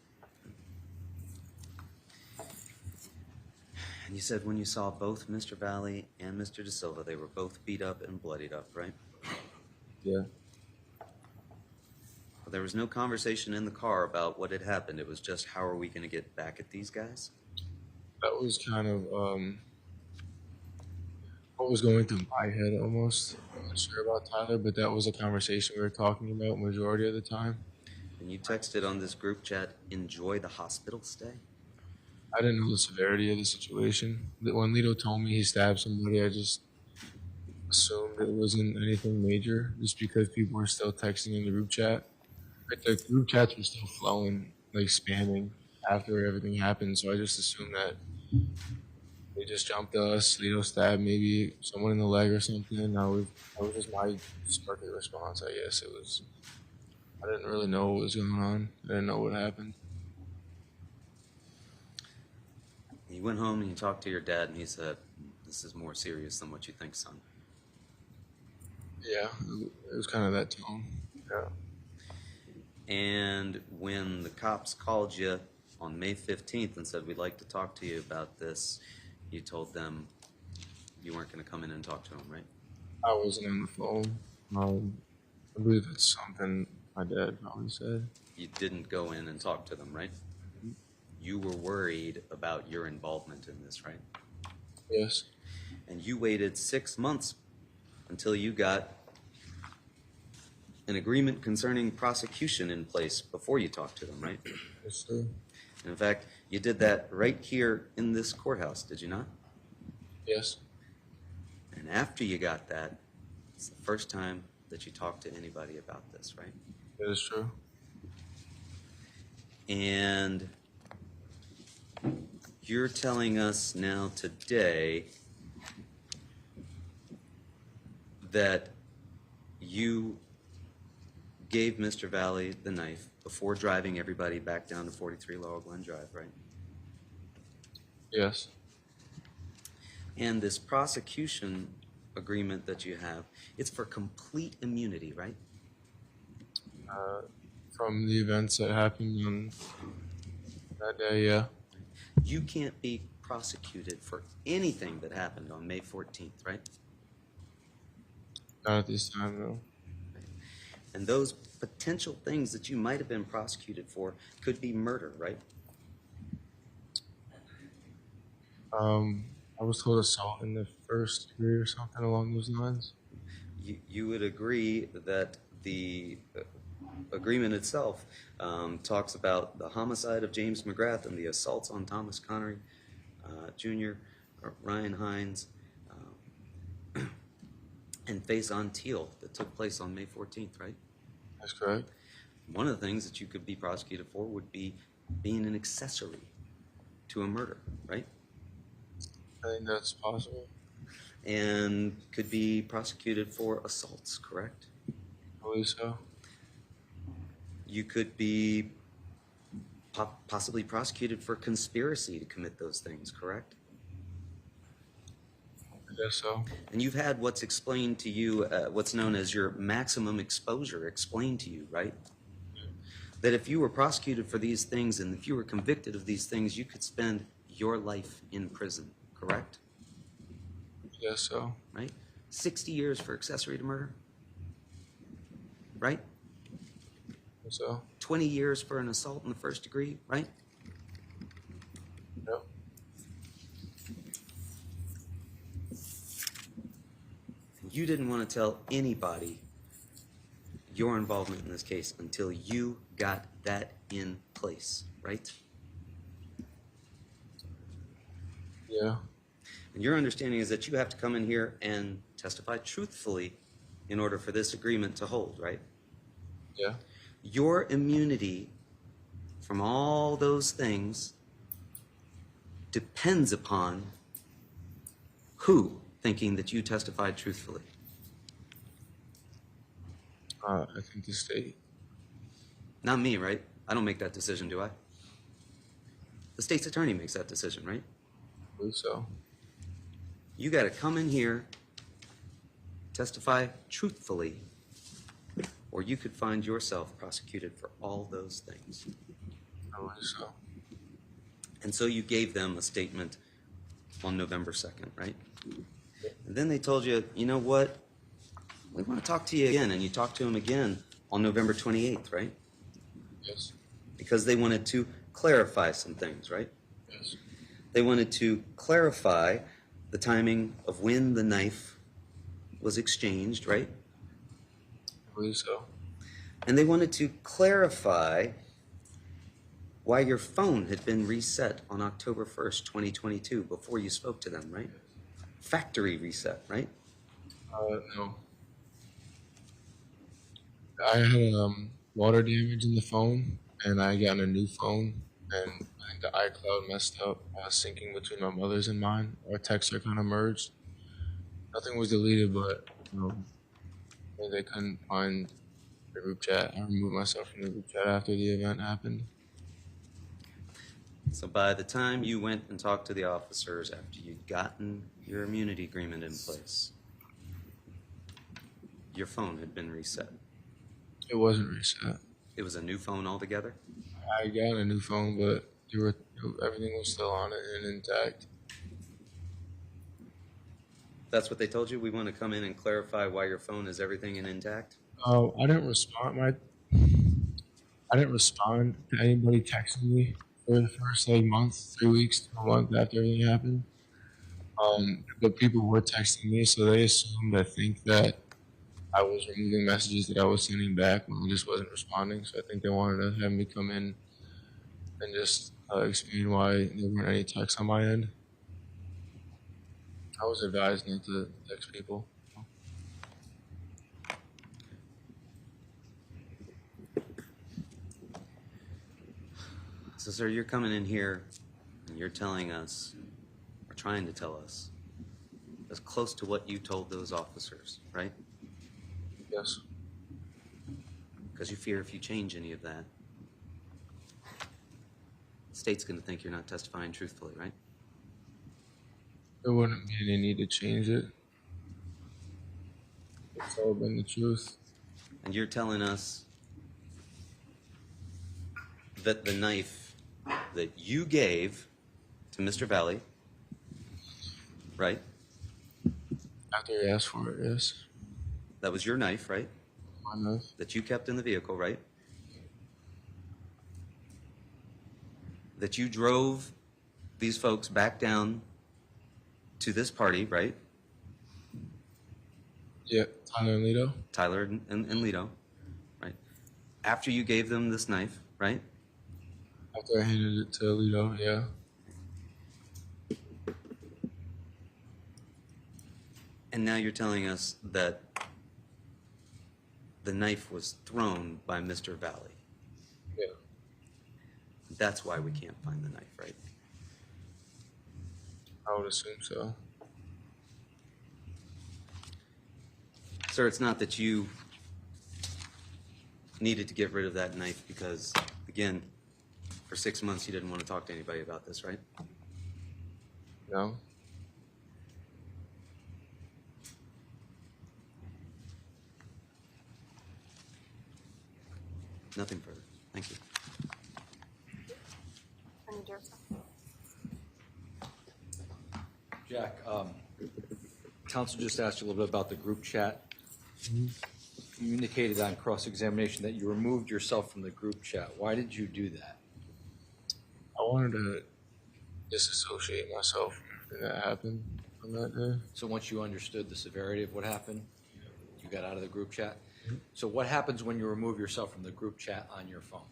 And you said when you saw both Mr. Valle and Mr. DeSilva, they were both beat up and bloodied up, right? Yeah. Well, there was no conversation in the car about what had happened. It was just, how are we going to get back at these guys? That was kind of what was going through my head almost. I'm not sure about Tyler, but that was a conversation we were talking about majority of the time. And you texted on this group chat, enjoy the hospital stay? I didn't know the severity of the situation. When Lito told me he stabbed somebody, I just assumed it wasn't anything major, just because people were still texting in the group chat. Like, the group chats were still flowing, like spamming after everything happened, so I just assumed that they just jumped us. Lito stabbed maybe someone in the leg or something. That was just my circuit response, I guess. I didn't really know what was going on. I didn't know what happened. You went home and you talked to your dad, and he said, this is more serious than what you think, son. Yeah, it was kind of that tone. Yeah. And when the cops called you on May 15th and said, we'd like to talk to you about this, you told them you weren't going to come in and talk to them, right? I wasn't on the phone. I believe that's something my dad probably said. You didn't go in and talk to them, right? you were worried about your involvement in this, right? Yes. And you waited 6 months until you got an agreement concerning prosecution in place before you talked to them, right? Yes, sir. And in fact, you did that right here in this courthouse, did you not? Yes. And after you got that, it's the first time that you talked to anybody about this, right? That is true. And you're telling us now today that you gave Mr. Valle the knife before driving everybody back down to 43 Laurel Glenn Drive, right? Yes. And this prosecution agreement that you have, it's for complete immunity, right? From the events that happened on that day, yeah. You can't be prosecuted for anything that happened on May 14th, right? Not at this time, though. And those potential things that you might have been prosecuted for could be murder, right? I was told assault in the first degree or something along those lines. You would agree that the agreement itself talks about the homicide of James McGrath and the assaults on Thomas Connery Jr., Ryan Heinz, and Faison Teal that took place on May 14th, right? That's correct. One of the things that you could be prosecuted for would be being an accessory to a murder, right? I think that's possible. And could be prosecuted for assaults, correct? I believe so. You could be possibly prosecuted for conspiracy to commit those things, correct? I guess so. And you've had what's explained to you, what's known as your maximum exposure explained to you, right? That if you were prosecuted for these things and if you were convicted of these things, you could spend your life in prison, correct? Yes, so. Right? 60 years for accessory to murder, right? So. 20 years for an assault in the first degree, right? Yep. You didn't want to tell anybody your involvement in this case until you got that in place, right? Yeah. And your understanding is that you have to come in here and testify truthfully in order for this agreement to hold, right? Yeah. Your immunity from all those things depends upon who thinking that you testified truthfully. I think the state. Not me, right? I don't make that decision, do I? The state's attorney makes that decision, right? I believe so. You got to come in here, testify truthfully, or you could find yourself prosecuted for all those things. I believe so. And so you gave them a statement on November 2nd, right? And then they told you, you know what? We want to talk to you again. And you talked to them again on November 28th, right? Yes. Because they wanted to clarify some things, right? Yes. They wanted to clarify the timing of when the knife was exchanged, right? I believe so. And they wanted to clarify why your phone had been reset on October 1st, 2022, before you spoke to them, right? Factory reset, right? No. I had water damage in the phone, and I got a new phone, and I think the iCloud messed up, syncing between my mother's and mine. Our texts are kind of merged. Nothing was deleted, but they couldn't find the group chat. I removed myself from the group chat after the event happened. So by the time you went and talked to the officers after you'd gotten your immunity agreement in place, your phone had been reset. It wasn't reset. It was a new phone altogether? I got a new phone, but everything was still on it and intact. That's what they told you? We want to come in and clarify why your phone is everything and intact? I didn't respond. I didn't respond to anybody texting me for the first like month, 3 weeks to a month after everything happened. But people were texting me, so they assumed, I think, that I was removing messages that I was sending back when I just wasn't responding. So I think they wanted to have me come in and just explain why there weren't any texts on my end. I was advised not to text people. So, sir, you're coming in here and you're telling us, or trying to tell us, as close to what you told those officers, right? Yes. Because you fear if you change any of that, the state's going to think you're not testifying truthfully, right? There wouldn't be any need to change it. It's all been the truth. And you're telling us that the knife that you gave to Mr. Valle, right? After he asked for it, yes. That was your knife, right? My knife. That you kept in the vehicle, right? That you drove these folks back down to this party, right? Yeah, Tyler and Lito. Tyler and Lito, right? After you gave them this knife, right? After I handed it to Lito, yeah. And now you're telling us that the knife was thrown by Mr. Valle. Yeah. That's why we can't find the knife, right? I would assume so. Sir, it's not that you needed to get rid of that knife because, again, for 6 months you didn't want to talk to anybody about this, right? No? Nothing further. Thank you. Attorney Dirksen. Jack, counsel just asked you a little bit about the group chat. You indicated on cross-examination that you removed yourself from the group chat. Why did you do that? I wanted to disassociate myself from everything that happened on that day. So once you understood the severity of what happened, you got out of the group chat? So what happens when you remove yourself from the group chat on your phone?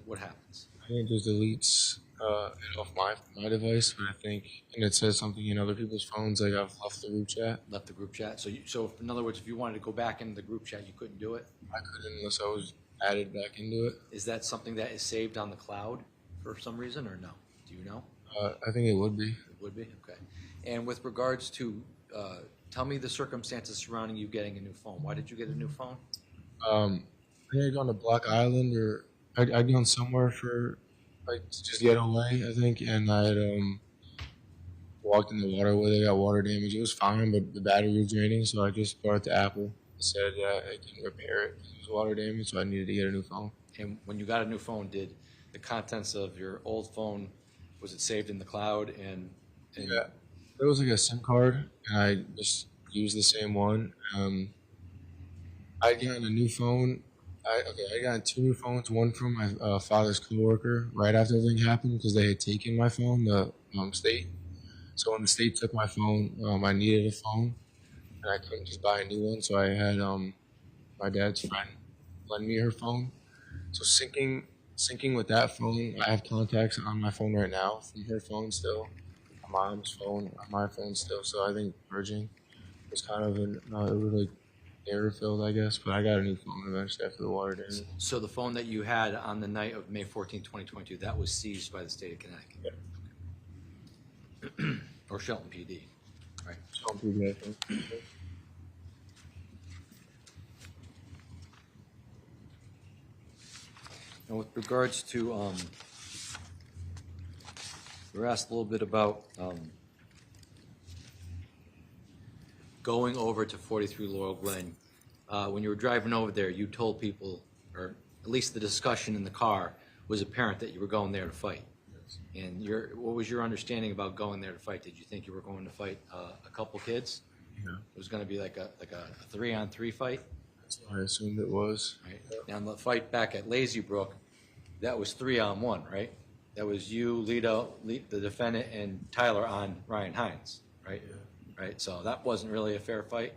What happens? I think it just deletes it off my device, but I think, and it says something in other people's phones, like I've left the group chat. Left the group chat? So in other words, if you wanted to go back into the group chat, you couldn't do it? I couldn't unless I was added back into it. Is that something that is saved on the cloud for some reason or no? Do you know? I think it would be. It would be? Okay. And with regards to, tell me the circumstances surrounding you getting a new phone. Why did you get a new phone? I think I'd gone to Block Island, or I'd gone somewhere for, like, to just get away, I think, and I'd walked in the water where they got water damage. It was fine, but the battery was draining, so I just brought it to Apple. It said that I couldn't repair it. It was water damage, so I needed to get a new phone. And when you got a new phone, did the contents of your old phone, was it saved in the cloud? And Yeah, there was like a SIM card, and I just used the same one. I got a new phone. I got 2 new phones. One from my father's coworker right after everything happened because they had taken my phone, the state. So when the state took my phone, I needed a phone, and I couldn't just buy a new one. So I had my dad's friend lend me her phone. So syncing with that phone, I have contacts on my phone right now from her phone still, my mom's phone, on my phone still. So I think merging was kind of it was like error filled, I guess. But I got a new phone eventually after the water damage. so the phone that you had on the night of May 14, 2022, that was seized by the state of Connecticut? Yeah. Or Shelton PD, right? Don't do that, I think. And with regards to, we were asked a little bit about going over to 43 Laurel Glenn. When you were driving over there, you told people, or at least the discussion in the car was apparent that you were going there to fight. And what was your understanding about going there to fight? Did you think you were going to fight a couple kids? Yeah. It was going to be like a 3-on-3 fight? That's what I assumed it was. Right. Now, the fight back at Lazy Brook, that was 3-on-1, right? That was you, Lito, the defendant, and Tyler on Ryan Heinz, right? Yeah. Right, so that wasn't really a fair fight,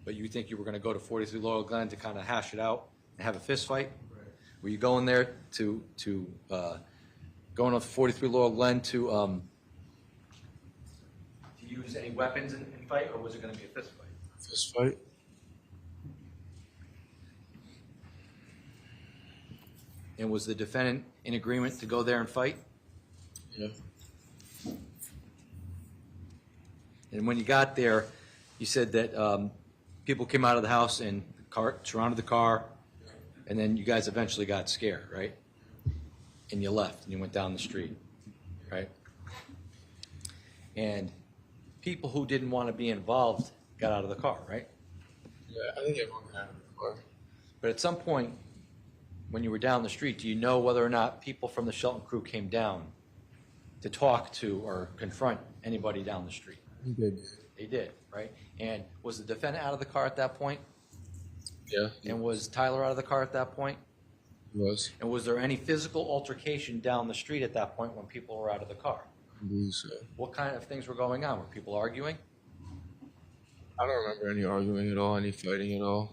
but you think you were gonna go to 43 Laurel Glenn to kind of hash it out and have a fist fight? Right. Were you going there going to 43 Laurel Glenn to use any weapons in fight, or was it gonna be a fist fight? Fist fight. And was the defendant in agreement to go there and fight? Yeah. And when you got there, you said that people came out of the house and the car surrounded the car, and then you guys eventually got scared, right? And you left and you went down the street, right? And people who didn't want to be involved got out of the car, right? Yeah, I think everyone got out of the car. But at some point, when you were down the street, do you know whether or not people from the Shelton crew came down to talk to or confront anybody down the street? He did. They did, right? And was the defendant out of the car at that point? Yeah. And was Tyler out of the car at that point? He was. And was there any physical altercation down the street at that point when people were out of the car? I believe so. What kind of things were going on? Were people arguing? I don't remember any arguing at all, any fighting at all.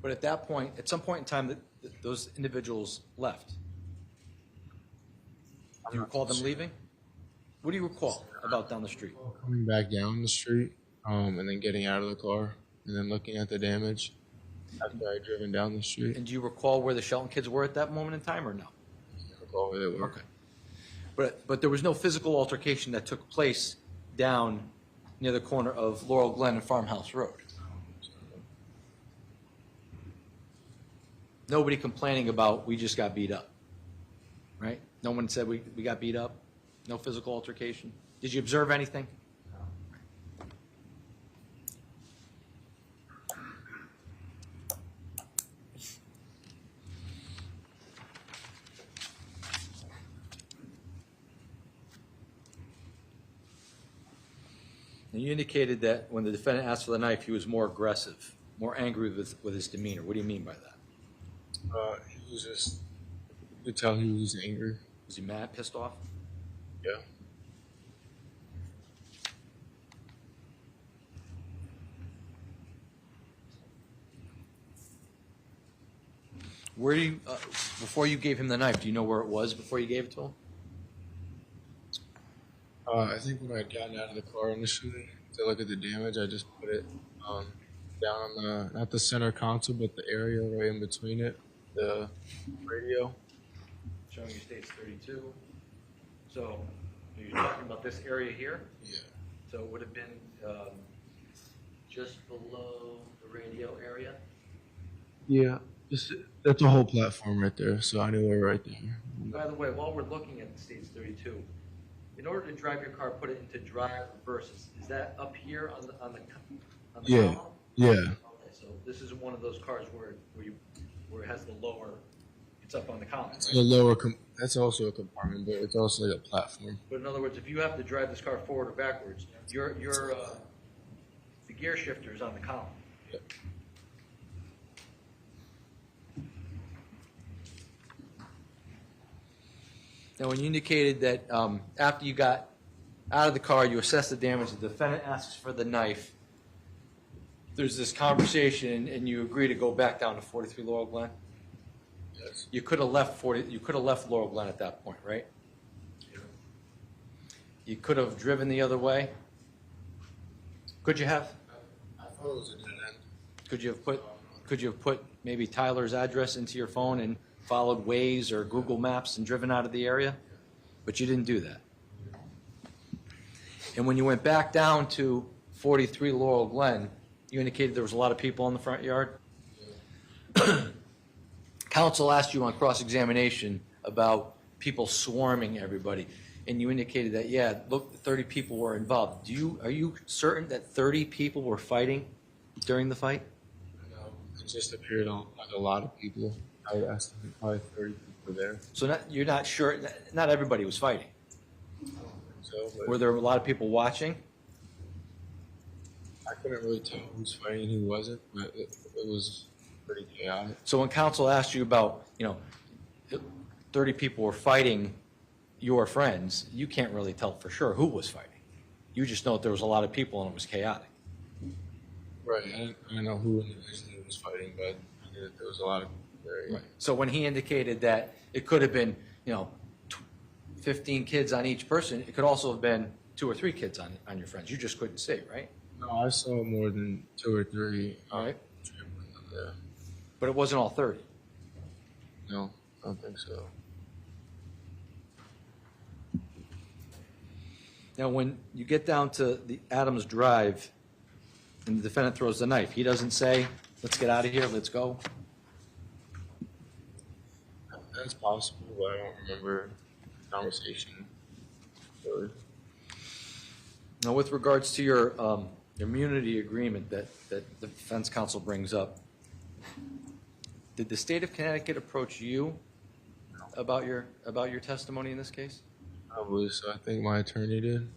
But at that point, at some point in time, those individuals left. Do you recall them leaving? What do you recall about down the street? Coming back down the street, and then getting out of the car, and then looking at the damage after I had driven down the street. And do you recall where the Shelton kids were at that moment in time, or no? I recall where they were. Okay. But there was no physical altercation that took place down near the corner of Laurel Glenn and Farmhouse Road. Nobody complaining about we just got beat up, right? No one said we got beat up. No physical altercation. Did you observe anything? And you indicated that when the defendant asked for the knife, he was more aggressive, more angry with his demeanor. What do you mean by that? He was just, you could tell he was angry. Was he mad, pissed off? Yeah. Where do you, before you gave him the knife, do you know where it was before you gave it to him? I think when I had gotten out of the car initially to look at the damage, I just put it down on the, not the center console, but the area right in between it, the radio. Showing you states 32. So you're talking about this area here? Yeah. So it would have been just below the radio area? Yeah. Just, that's a whole platform right there, so I knew we were right there. By the way, while we're looking at states 32, in order to drive your car, put it into drive reverses. Is that up here on the Yeah. column? Yeah. Okay, so this is one of those cars where it has the lower. It's up on the column. It's Right? a lower. That's also a compartment, but it's also like a platform. But in other words, if you have to drive this car forward or backwards, the gear shifter is on the column. Yep. Now, when you indicated that after you got out of the car, you assessed the damage, the defendant asks for the knife, there's this conversation, and you agree to go back down to 43 Laurel Glenn? Yes. You could have left Laurel Glenn at that point, right? Yeah. You could have driven the other way? Could you have? I thought it was a dead end. Could you have put maybe Tyler's address into your phone and followed Waze or Google Maps and driven out of the area? But you didn't do that. And when you went back down to 43 Laurel Glen, you indicated there was a lot of people in the front yard? Counsel asked you on cross-examination about people swarming everybody, and you indicated that, yeah, look, 30 people were involved. Are you certain that 30 people were fighting during the fight? No, it just appeared like a lot of people. I asked them, probably 30 people there. So you're not sure, not everybody was fighting. So, but Were there a lot of people watching? I couldn't really tell who was fighting and who wasn't, but it was pretty chaotic. So when counsel asked you about, 30 people were fighting your friends, you can't really tell for sure who was fighting. You just know that there was a lot of people and it was chaotic. Right. I don't know who individually was fighting, but I knew that there was a lot of people there. Right. So when he indicated that it could have been, 15 kids on each person, it could also have been 2 or 3 kids on your friends. You just couldn't see, right? No, I saw more than 2 or 3. Right. Yeah. But it wasn't all 30. No, I don't think so. Now, when you get down to the Adams Drive and the defendant throws the knife, he doesn't say, let's get out of here, let's go. That's possible, but I don't remember the conversation. Really. Now, with regards to your immunity agreement that the defense counsel brings up, did the state of Connecticut approach you about your testimony in this case? I believe so. I think my attorney did.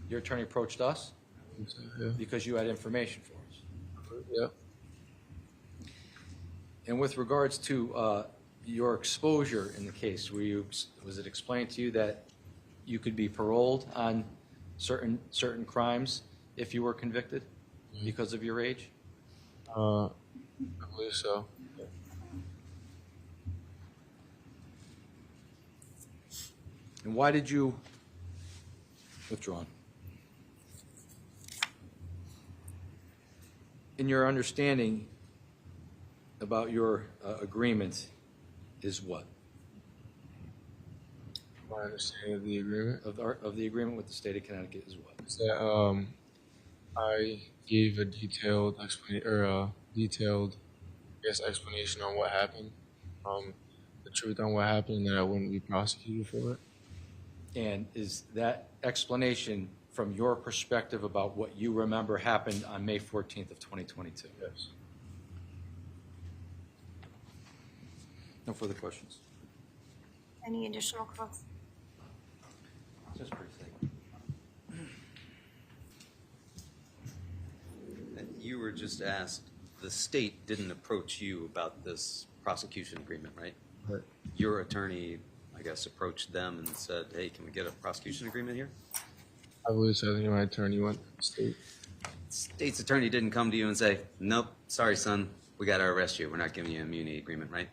Your attorney approached us I think so, yeah. because you had information for us. Yep. And with regards to your exposure in the case, was it explained to you that you could be paroled on certain crimes if you were convicted because of your age? I believe so. Yeah. And why did you withdraw? In your understanding about your agreement is what? My understanding of the agreement Of the agreement with the state of Connecticut is what? is that I gave a detailed explanation on what happened, the truth on what happened, and that I wouldn't be prosecuted for it. And is that explanation from your perspective about what you remember happened on May 14th of 2022? Yes. No further questions? Any additional questions? Just briefly. You were just asked, the state didn't approach you about this prosecution agreement, right? Right. Your attorney, I guess, approached them and said, hey, can we get a prosecution agreement here? I believe so. I think my attorney went to the state. State's attorney didn't come to you and say, nope, sorry, son, we got to arrest you. We're not giving you an immunity agreement, right?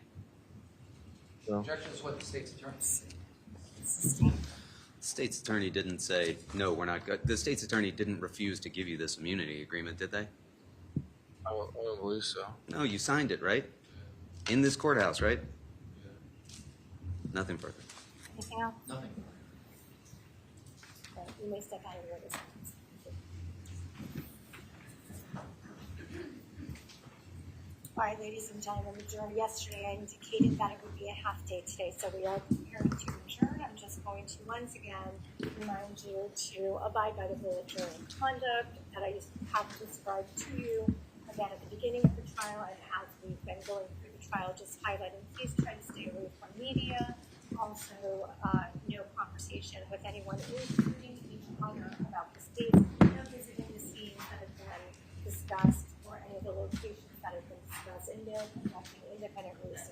So, Objection is what the state's attorney. State's attorney didn't say, no, we're not good. The state's attorney didn't refuse to give you this immunity agreement, did they? I don't believe so. No, you signed it, right? In this courthouse, right? Nothing further. Anything else? Nothing. Okay, you may step out of the witness. All right, ladies and gentlemen, yesterday I indicated that it would be a half day today, so we are preparing to adjourn. I'm just going to once again remind you to abide by the rule of jury conduct that I just have described to you again at the beginning of the trial and as we've been going through the trial, just highlighting, please try to stay away from media. Also, no conversation with anyone, including each other, about the states, no visiting the scenes that have been discussed or any of the locations that have been discussed, and no conducting independent research.